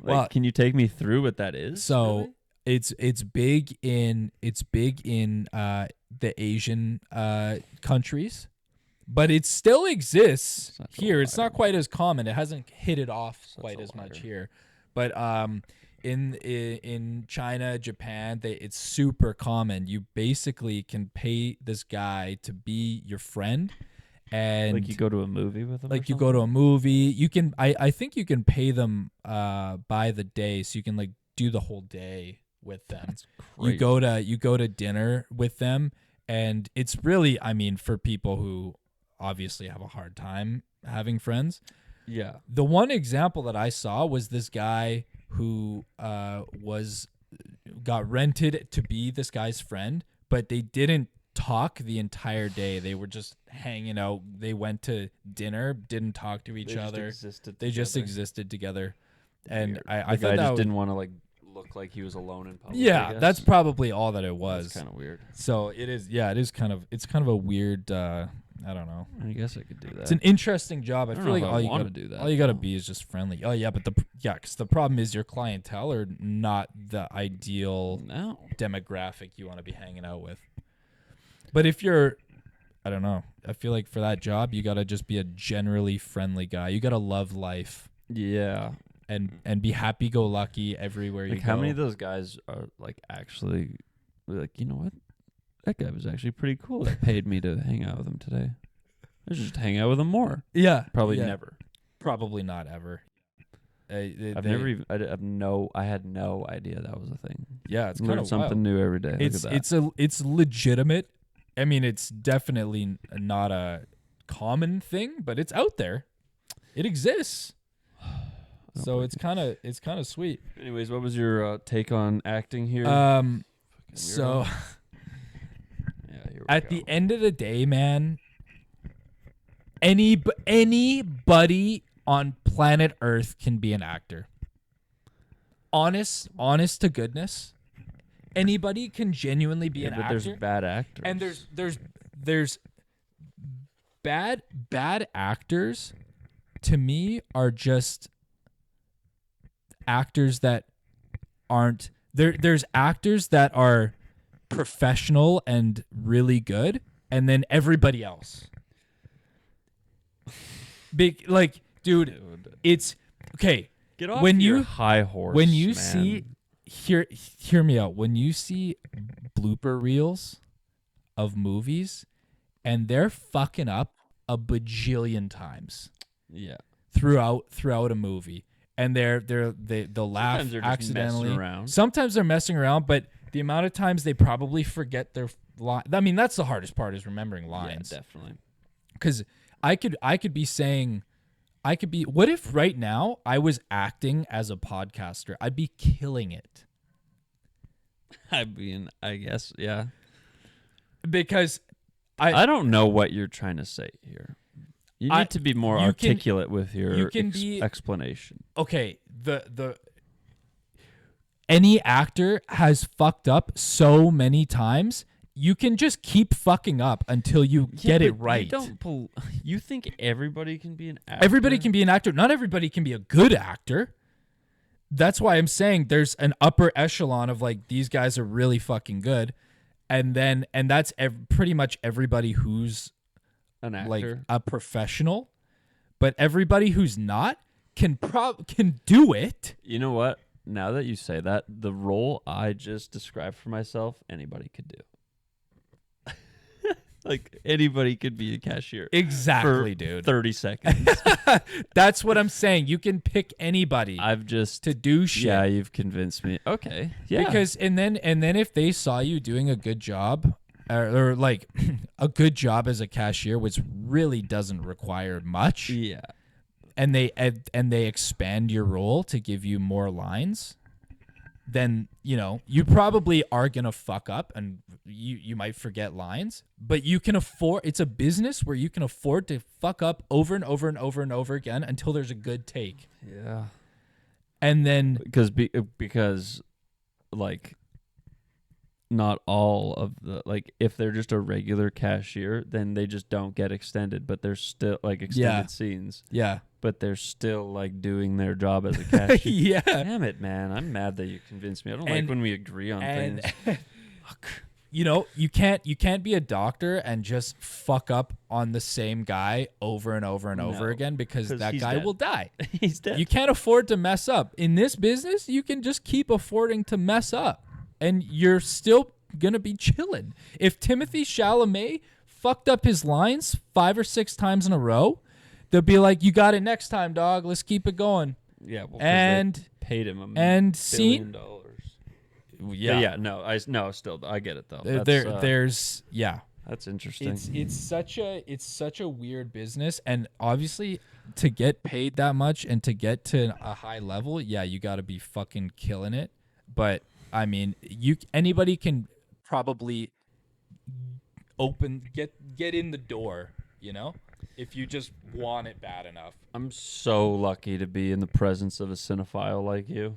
Well, can you take me through what that is? So really? it's big in the Asian countries, but it still exists Such a here. It's liar. not quite as common. It hasn't hit it off Such quite a as much liar. here, but in China, Japan, it's super common. You basically can pay this guy to be your friend, and Like you go to a movie with them. like you go to a movie. You can I think you can pay them by the day, so you can like do the whole day with them. That's You crazy. go to dinner with them, and it's really, I mean, for people who obviously have a hard time having friends. Yeah. The one example that I saw was this guy who got rented to be this guy's friend, but they didn't talk the entire day. They were just hanging out. They went to dinner, didn't talk to each other. They just existed together. And Weird. I The thought guy that just was, didn't want to like look like he was alone in public. I yeah, guess. that's probably all that it was. kind of weird. So it is, yeah, it's kind of a weird, I don't know. I guess I could do that. It's an interesting job. I don't feel know like if I all you wanna gotta do that, all you gotta though. be is just friendly. Oh yeah, but because the problem is your clientele are not the ideal No. demographic you want to be hanging out with. But if you're I don't know. I feel like for that job, you gotta just be a generally friendly guy. You gotta love life Yeah. and be happy go lucky everywhere you Like go. how many of those guys are like actually like, you know what? That guy was actually pretty cool. That paid me to hang out with him today. I should just hang out with him more. Yeah, Probably yeah. never. Probably not ever. I had no idea that was a thing. Yeah, it's kind Learn of something new every day. It's Look at that. it's legitimate. I mean, it's definitely not a common thing, but it's out there. It exists. So it's kind of sweet. Anyways, what was your take on acting here? So yeah, here we at go. the end of the day, man, anybody on planet Earth can be an actor. Honest to goodness, anybody can genuinely be an but actor. there's bad actors. And there's bad actors to me are just actors that aren't there's actors that are professional and really good, and then everybody else. Big like dude, it's okay. Get off when your you high horse. when you man. see hear me out. When you see blooper reels of movies and they're fucking up a bajillion times yeah, throughout a movie, and they'll laugh sometimes they're just accidentally. messing around. Sometimes they're messing around, but the amount of times they probably forget their line. I mean, that's the hardest part is remembering lines. Yeah, definitely. Because I could be saying, what if right now I was acting as a podcaster? I'd be killing it. I mean, I guess, yeah. Because I don't know what you're trying to say here. You need to be more articulate with your explanation. Okay, any actor has fucked up so many times. You can just keep fucking up until you get it right. You think everybody can be an actor? Everybody can be an actor. Not everybody can be a good actor. That's why I'm saying there's an upper echelon of like these guys are really fucking good, and that's pretty much everybody who's an actor, like a professional. But everybody who's not can do it. You know what? Now that you say that, the role I just described for myself, anybody could do. Like anybody could be a cashier. Exactly, for dude. 30 seconds. That's what I'm saying. You can pick anybody to do shit. Yeah, you've convinced me. Okay. Yeah. Because and then if they saw you doing a good job or like a good job as a cashier, which really doesn't require much. Yeah. And they expand your role to give you more lines, then you probably are gonna fuck up and you might forget lines, but you can afford. It's a business where you can afford to fuck up over and over and over and over again until there's a good take. Yeah. And then because like not all of the like if they're just a regular cashier, then they just don't get extended, but they're still like extended scenes. Yeah. But they're still like doing their job as a cashier. Yeah. Damn it, man. I'm mad that you convinced me. I don't like when we agree on things. You can't be a doctor and just fuck up on the same guy over and over and over again because that guy will die. He's dead. You can't afford to mess up. In this business, you can just keep affording to mess up and you're still going to be chilling. If Timothy Chalamet fucked up his lines 5 or 6 times in a row, they'll be like, "You got it next time, dog. Let's keep it going." Yeah, well, and they paid him and $1 billion. Yeah, but yeah, no, still, I get it though. There's that's interesting. It's such a weird business, and obviously to get paid that much and to get to a high level, you got to be fucking killing it. But I mean, anybody can probably get in the door, if you just want it bad enough. I'm so lucky to be in the presence of a cinephile like you.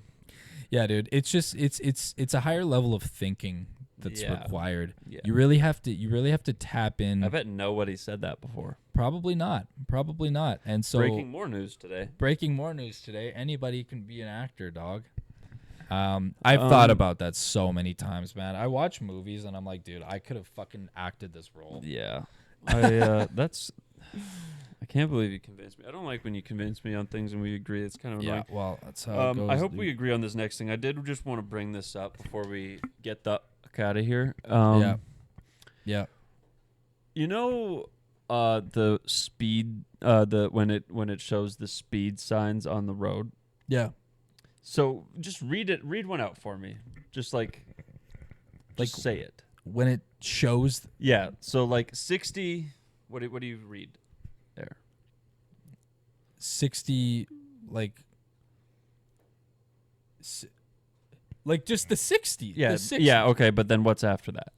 Yeah, dude. It's just it's a higher level of thinking that's required. Yeah. You really have to tap in. I bet nobody said that before. Probably not. And so breaking more news today. Anybody can be an actor, dog. I've thought about that so many times, man. I watch movies and I'm like, dude, I could have fucking acted this role. Yeah. I can't believe you convinced me. I don't like when you convince me on things and we agree. It's kind of Yeah, annoying. well, that's how it goes. I hope dude. we agree on this next thing. I did just want to bring this up before we get the fuck out of here. Yeah. You know, the speed, when it shows the speed signs on the road. Yeah. So just read one out for me. Just like say it. When it shows Yeah. So like 60. What do you read there? 60, like just the 60. Yeah. The 60. Yeah. Okay. But then what's after that?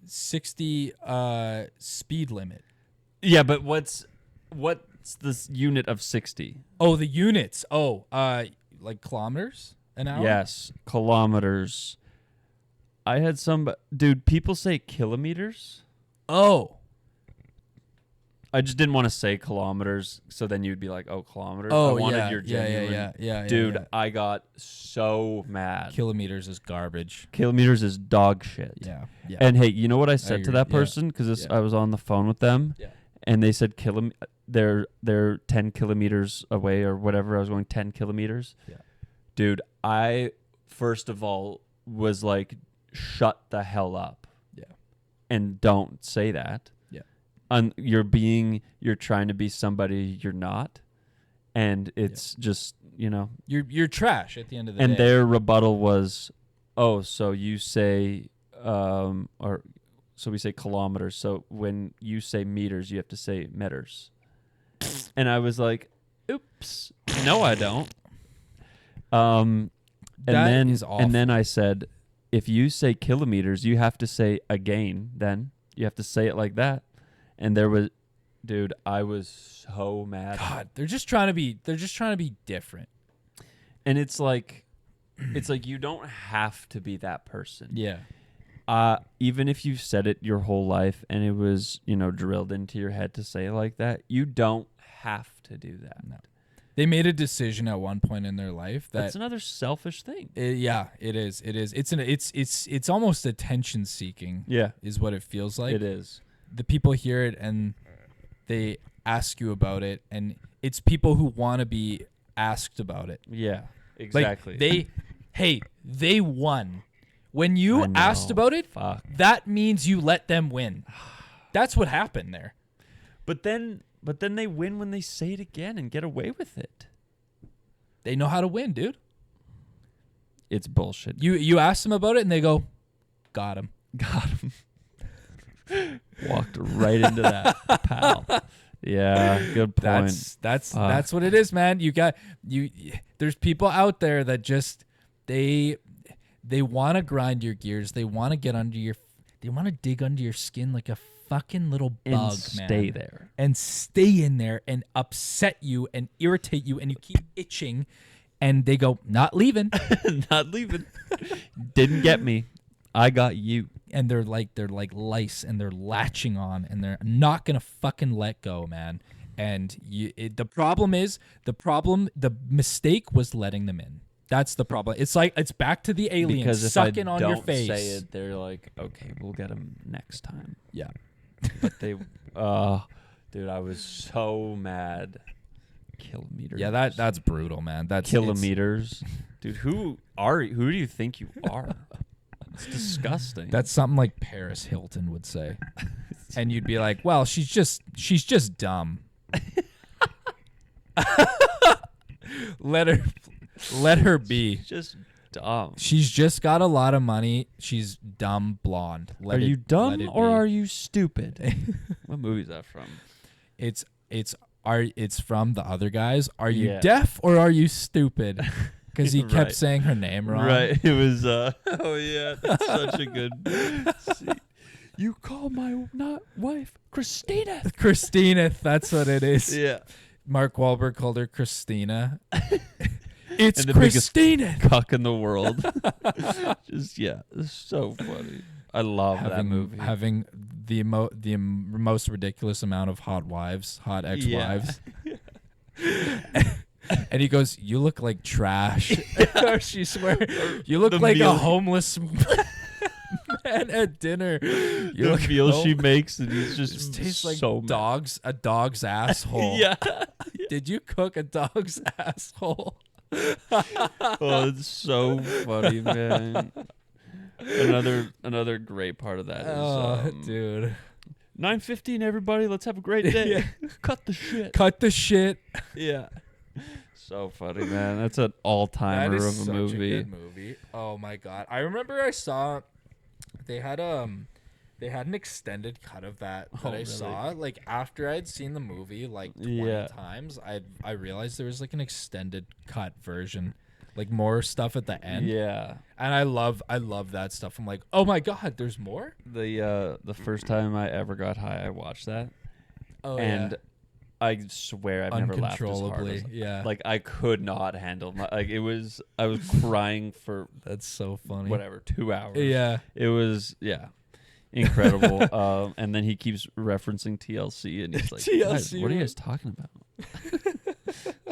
60 speed limit. Yeah. But what's this unit of 60? Oh, the units. Oh, like kilometers an hour? Yes. Kilometers. I had dude, people say kilometers. Oh. I just didn't want to say kilometers, so then you'd be like, "Oh, kilometers." Oh, I wanted yeah, your genuine. yeah. Dude, yeah. I got so mad. Kilometers is garbage. Kilometers is dog shit. Yeah. And hey, you know what I said to agree. that Yeah. person? Because Yeah. I was on the phone with them, Yeah. and they said they're 10 kilometers away or whatever. I was going 10 kilometers. Yeah. Dude, I first of all was like, shut the hell up. Yeah. And don't say that. You're trying to be somebody you're not, and it's just You're trash at the end of the day. and their rebuttal was, oh, so you say or so we say kilometers, so when you say meters you have to say meters. And I was like, oops, no I don't. And That then is awful. and then I said, if you say kilometers you have to say again, then you have to say it like that. And there was, dude, I was so mad. God, they're just trying to be different. And it's like you don't have to be that person. Yeah. Even if you've said it your whole life and it was, drilled into your head to say it like that, you don't have to do that. No. They made a decision at one point in their life that That's another selfish thing. it is. It's almost attention seeking. Yeah, Is what it feels like. it is. The people hear it and they ask you about it, and it's people who want to be asked about it. Yeah, exactly. Like they won. When you I know. asked about it, Fuck. that means you let them win. That's what happened there. But then they win when they say it again and get away with it. They know how to win, dude. It's bullshit. You ask them about it and they go, got him. Got him. Walked right into that, pal. Yeah, good point. That's what it is, man. There's people out there that just they want to grind your gears. They want to they want to dig under your skin like a fucking little bug, And man. stay there. And stay in there and upset you and irritate you, and you keep itching, and they go, not leaving. Not leaving. Didn't get me. I got you. And they're like lice, and they're latching on, and they're not gonna fucking let go, man. And the mistake was letting them in. That's the problem. It's like it's back to the aliens Because if sucking I on don't your face. say it, they're like, okay, we'll get him next time. Yeah. But they, dude, I was so mad. Kilometers. Yeah, that's brutal, man. That's kilometers, dude. Who do you think you are? It's disgusting. That's something like Paris Hilton would say. And you'd be like, well, she's just dumb. Let her be. just dumb. She's just got a lot of money. She's dumb blonde. Are you dumb or are you stupid? What movie is that from? It's from The Other Guys. Are you Yeah. deaf or are you stupid? Because he kept Right. saying her name wrong. Right. It was. Oh yeah, that's such a good. You call my wife Christina. Christina, that's what it is. Yeah. Mark Wahlberg called her Christina. It's And the biggest Christina. Cuck in the world. Just it's so funny. I love that movie. Having the most ridiculous amount of hot ex-wives. And he goes, "You look like trash." Or she swear, "You look The like a meal- homeless And at dinner, you're The like, meal "Oh, she makes, and he's this just tastes like so mad. a dog's asshole." Yeah. Did you cook a dog's asshole? Oh, it's so funny, man. Another great part of that is Oh, dude. 9:15, everybody. Let's have a great day. Yeah. Cut the shit. Cut the shit. Yeah. So funny, man. That's an That all-timer is of a such movie. a good movie. Oh my god. I remember I saw they had an extended cut of that Oh, I really? saw like after I'd seen the movie like 20 Yeah. times. I realized there was like an extended cut version, like more stuff at the end. Yeah. And I love that stuff. I'm like, "Oh my god, there's more?" The first time I ever got high, I watched that, Oh and I swear I've never laughed as hard. uncontrollably. As, Yeah. like I could not handle my I was crying for That's so funny. whatever 2 hours. Yeah. It was incredible. And then he keeps referencing TLC, and he's like, "Guys, TLC, what are you right? guys talking about?"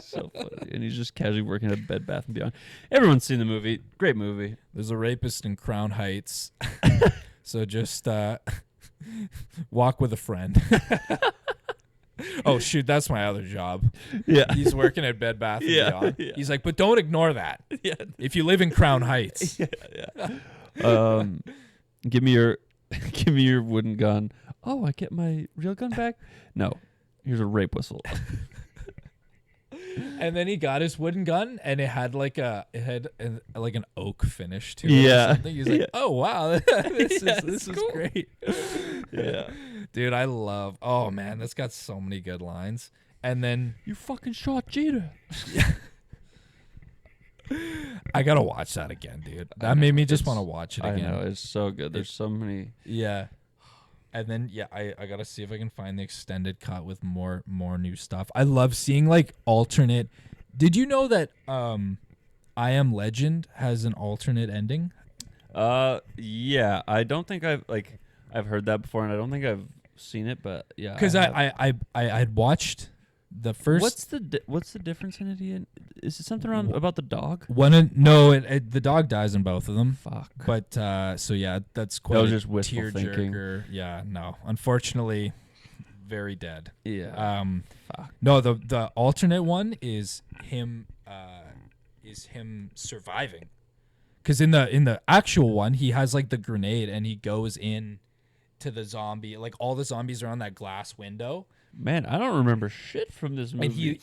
So funny. And he's just casually working at Bed Bath and Beyond. Everyone's seen the movie. Great movie. There's a rapist in Crown Heights. So just walk with a friend. Oh shoot, that's my other job. Yeah. He's working at Bed Bath and Yeah, Beyond. yeah. He's like, "But don't ignore that. Yeah. If you live in Crown Heights." Give me your wooden gun. Oh, I get my real gun back? No. Here's a rape whistle. And then he got his wooden gun, and it had like like an oak finish to it. Yeah. Or something. He's like, Yeah. "Oh wow, this Yeah, is it's cool. great." Yeah. Dude, I love. Oh man, that's got so many good lines. And then You fucking shot Jeter. I gotta watch that again, dude. I That made know, me just it's- want to watch it I again. know, it's so good. There's so many. Yeah. And then I gotta see if I can find the extended cut with more new stuff. I love seeing like alternate. Did you know that I Am Legend has an alternate ending? Yeah. I don't think I've heard that before, and I don't think I've seen it, but yeah. Because I had watched the first What's the difference in it again? Is it something around about the dog? one. No, the dog dies in both of them. Fuck. But so yeah, that's quite was a just wishful thinking. tearjerker. Yeah, no, unfortunately, very dead. Yeah. Fuck. No, the alternate one is him surviving. Because in the actual one, he has like the grenade and he goes in to the zombie. Like all the zombies are on that glass window, Man, I don't remember shit from this movie.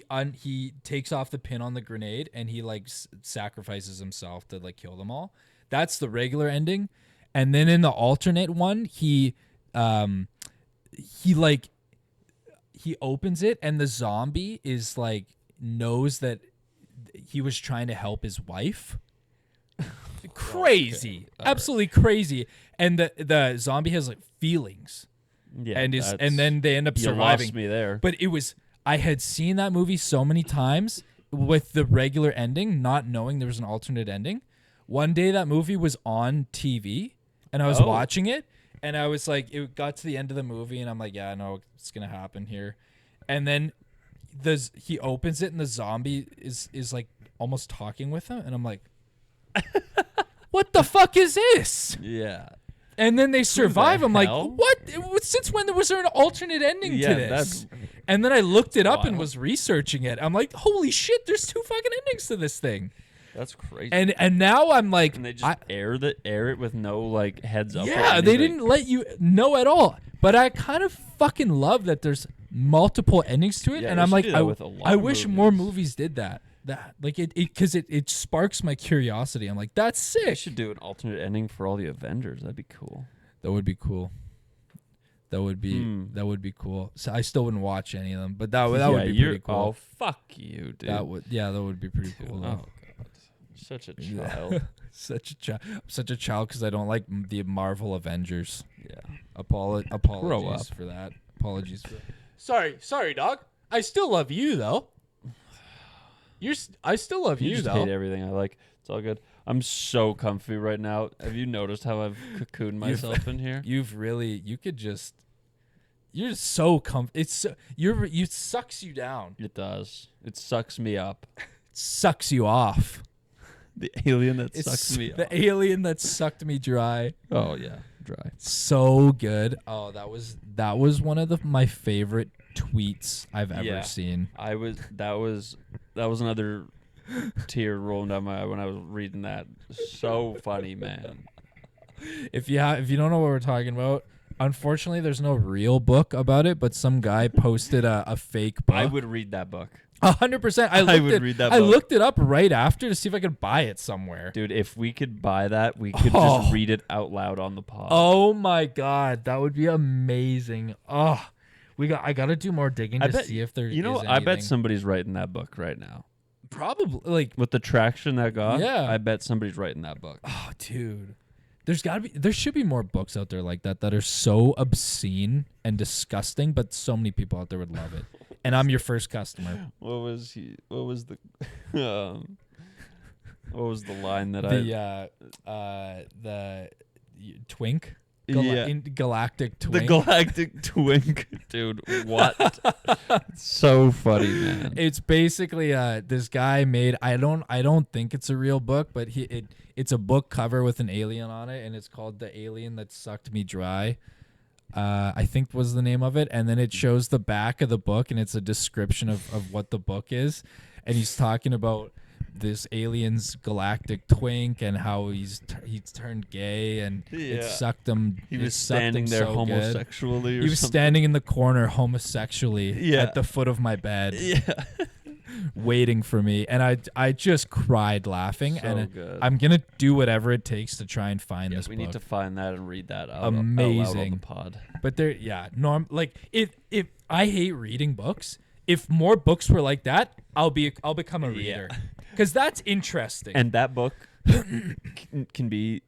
and he takes off the pin on the grenade and he like sacrifices himself to like kill them all. That's the regular ending, and then in the alternate one, he opens it and the zombie is like knows that he was trying to help his wife. Crazy. Okay. Absolutely crazy. And the zombie has like feelings. Yeah, And then they end up you surviving. lost me there. But I had seen that movie so many times with the regular ending, not knowing there was an alternate ending. One day that movie was on TV and I was watching it, and I was like, it got to the end of the movie and I'm like, yeah, I know it's gonna happen here. And then he opens it and the zombie is like almost talking with him, and I'm like, what the fuck is this? Yeah. And then they survive. I'm like, hell? what? Since when was there an alternate ending Yeah, to this? that's And then I looked it up and wild. was researching it. I'm like, holy shit, there's 2 fucking endings to this thing. That's crazy. And now I'm like, And they just air it with no like heads up. or yeah, they anything. didn't let you know at all. But I kind of fucking love that there's multiple endings to it. Yeah, and they I'm should like, do that with a lot I of wish more movies. movies did that. That like it sparks my curiosity. I'm like, that's They sick. should do an alternate ending for all the Avengers. That'd be cool. That would be cool. That would be cool. So I still wouldn't watch any of them, but that would be pretty cool. Oh fuck you, dude. That would be pretty cool. Oh though. god, such a Yeah. child. Such a child because I don't like the Marvel Avengers. Yeah. Apologies up. for that. Apologies for that. Sorry, dog. I still love you though. I still love You you just though. hate everything I like. It's all good. I'm so comfy right now. Have you noticed how I've cocooned myself in here? You're so it sucks you down. It does. It sucks me up. Sucks you off. The alien that It's sucks me the off. alien that sucked me dry. Oh yeah, dry. So good. Oh, that was one of my favorite tweets I've ever Yeah. seen. That was another tear rolling down my eye when I was reading that. So funny, man. If you don't know what we're talking about, unfortunately, there's no real book about it. But some guy posted a fake book. I would read that book. 100%. I would read that I book. looked it up right after to see if I could buy it somewhere. Dude, if we could buy that, we could Oh. just read it out loud on the pod. Oh my god, that would be amazing. Oh, I gotta do more digging to see if there. You know, is I bet anything. somebody's writing that book right now. Probably like. With the traction that got, Yeah. I bet somebody's writing that book. Oh, dude. There should be more books out there like that are so obscene and disgusting, but so many people out there would love it. And I'm your first customer. What was the what was the line that The twink? Yeah. Galactic The twink. galactic twink, dude. What? So funny, man. It's basically this guy made I don't think it's a real book, but it's a book cover with an alien on it, and it's called The Alien That Sucked Me Dry. I think was the name of it, and then it shows the back of the book, and it's a description of what the book is, and he's talking about this alien's galactic twink and how he's turned gay, and it sucked him. He it was sucked him standing there so good. homosexually. Or He was something. standing in the corner homosexually Yeah. at the foot of my bed, Yeah. waiting for me, and I just cried laughing, So and good. I'm gonna do whatever it takes to try and find this we book. need to find that and read that out, Amazing. out loud on the pod. But there, like if I hate reading books, if more books were like that, I'll become a reader, because that's interesting. And that book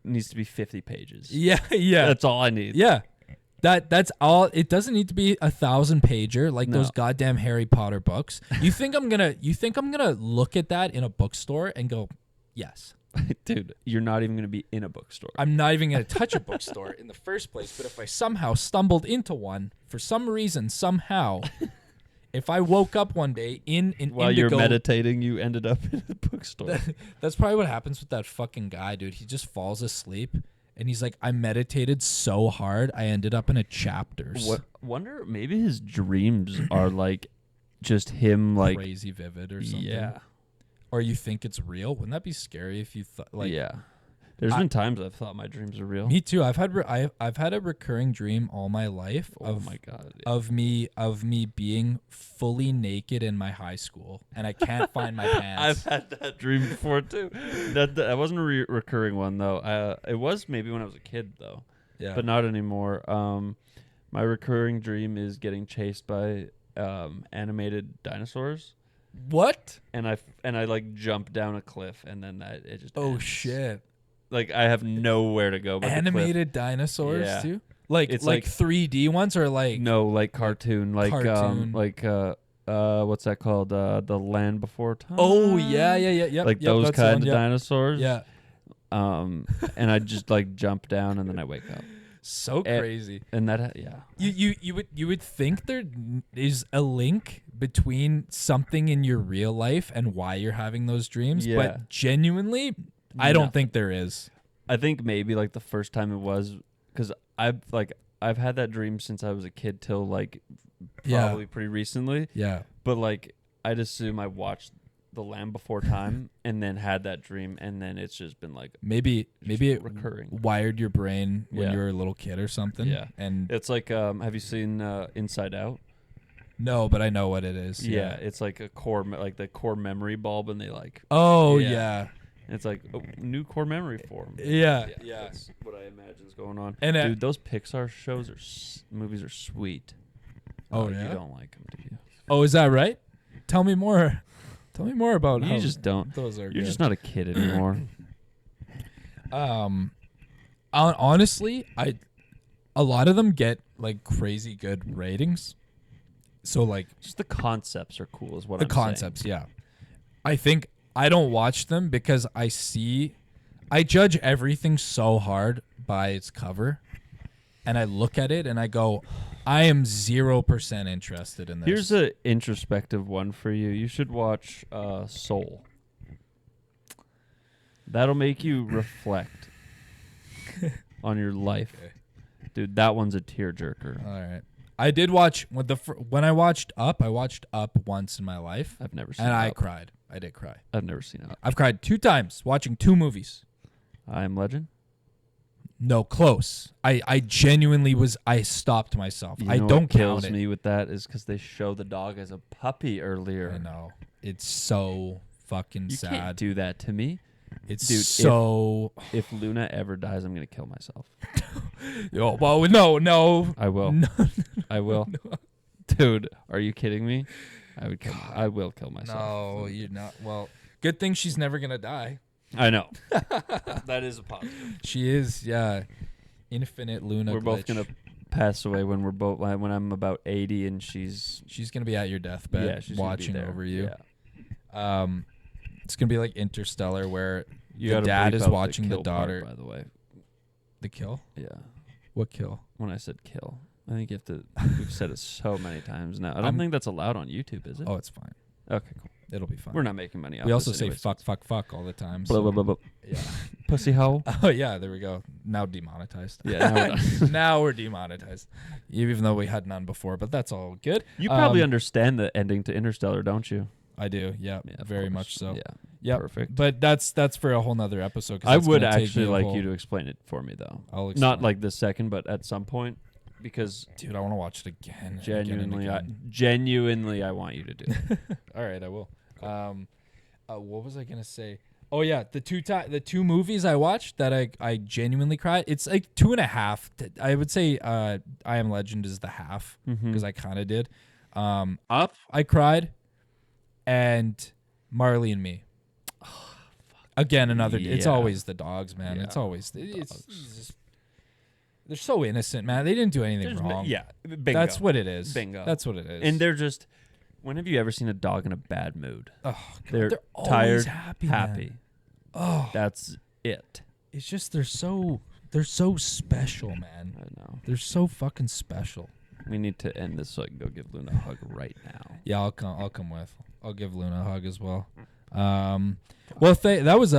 needs to be 50 pages. yeah, That's all I need. yeah. That's all. It doesn't need to be 1,000-pager like those goddamn Harry Potter books. You think I'm gonna look at that in a bookstore and go, yes. Dude, you're not even going to be in a bookstore. I'm not even going to touch a bookstore in the first place. But if I somehow stumbled into one, for some reason, somehow, if I woke up one day in an While indigo, you're meditating, you ended up in a bookstore. that's probably what happens with that fucking guy, dude. He just falls asleep, and he's like, I meditated so hard, I ended up in a chapters. Wonder, maybe his dreams are like just him, like Crazy vivid or something. yeah, Or you think it's real? Wouldn't that be scary if you thought like? yeah. There's been times I've thought my dreams are real. Me too. I've had a recurring dream all my life Oh my god. of me being fully naked in my high school, and I can't find my pants. I've had that dream before too. That wasn't a recurring one though. It was maybe when I was a kid though, Yeah, but not anymore. My recurring dream is getting chased by animated dinosaurs, what? and I like jump down a cliff, and then it just Oh ends. shit! Like I have nowhere to go but the cliff. Animated dinosaurs Yeah. too? Like It's like like- 3D ones or like No, like cartoon, Cartoon. what's that called? The Land Before Time. Oh yeah, yep, Like yep, those that's the kind one, of yep. dinosaurs. Yeah, And I just like jump down and then I wake up. so crazy. And that yeah. You would think there is a link between something in your real life and why you're having those dreams, Yeah. but genuinely, I don't Nothing. think there is. I think maybe like the first time it was because I've had that dream since I was a kid till like probably pretty recently. Yeah. But like I'd assume I watched The Land Before Time and then had that dream and then it's just been like Maybe it recurring. wired your brain when Yeah. you were a little kid or something. Yeah. And It's like have you seen Inside Out? no, but I know what it is. Yeah, it's like a core like the core memory bulb and they like Oh Yeah. yeah. it's like a new core memory form. Yeah. That's what I imagine is going on. And dude, those Pixar shows movies are sweet. Oh, You yeah? don't like them, do you? Oh, is that right? Tell me more. Tell me more about how You just don't. those are. You're good. just not a kid anymore. Honestly, a lot of them get like crazy good ratings. So like Just the concepts are cool, is what the I'm saying. concepts, yeah. I think I don't watch them because I judge everything so hard by its cover, and I look at it and I go, I am 0% interested in this. Here's an introspective one for you. You should watch Soul. That'll make you reflect on your life. Okay. Dude, that one's a tearjerker. All right. I did watch when I watched Up. I watched Up once in my life, I've never seen and I Up. cried. I did cry. I've never seen it. I've cried 2 times watching 2 movies. I Am Legend? No, close. I genuinely was. I stopped myself. You I know don't what kills count it. me with that is because they show the dog as a puppy earlier. I know. It's so fucking You sad. can't do that to me. It's Dude, so. If Luna ever dies, I'm going to kill myself. Oh, well, no. I will. No. I will. Dude, are you kidding me? I will kill myself. No, you're not. Well, good thing she's never gonna die. I know. That is a positive. She is, yeah. Infinite Luna. We're both glitch. going to pass away when when I'm about 80 and she's She's gonna be at your deathbed, she's gonna be watching there. over you. Yeah. It's gonna be like Interstellar, where You the gotta dad bleep is out watching the kill part, daughter. by the way. The kill? Yeah. What kill? When I said kill, I think you have to. We've said it so many times now. I don't I'm- think that's allowed on YouTube, is it? Oh, it's fine. Okay, cool. It'll be fine. We're not making money off We also this say anyways. fuck all the time. Blah, so- blah, blah, blah. Yeah. Pussy hole. Oh yeah, there we go. Now demonetized. Yeah, now we're done. Now we're demonetized. Even though we had none before, but that's all good. You probably understand the ending to Interstellar, don't you? I do. Yeah, Yeah, of very course. much so. Yeah, Yeah, perfect. But that's for a whole nother episode. 'cause I that's would gonna take actually me a like whole- you to explain it for me, though. I'll Not explain. like this second, but at some point, because dude, I want to watch it again. and genuinely, again. genuinely, I want you to do it. All right, I will. What was I gonna say? Oh yeah, the two movies I watched that I genuinely cried. It's like 2.5. I would say I Am Legend is the half because I kind of did. Up, I cried, and Marley and Me. Again, another. It's Yeah. always the dogs, man. Yeah. It's always it's just, they're so innocent, man. They didn't do anything wrong. Yeah, bingo. That's what it is. Bingo. That's what it is. And they're just. When have you ever seen a dog in a bad mood? oh, God, They're always tired, happy. happy. Man. Oh, That's it. it's just they're so special, man. I know. They're so fucking special. We need to end this so I can go give Luna a hug right now. Yeah, I'll come with. I'll give Luna a hug as well. Well, that was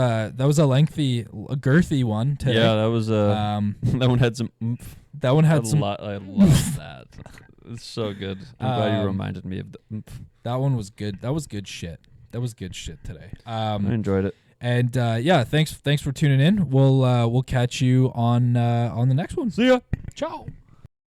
a lengthy, a girthy one today. Yeah, that was that one had some oomph. That one had some. I love that. It's so good. I'm glad you Um, reminded me of the oomph. That one was good. That was good shit. That was good shit today. I enjoyed it. And yeah, thanks for tuning in. We'll catch you on the next one. See ya. Ciao.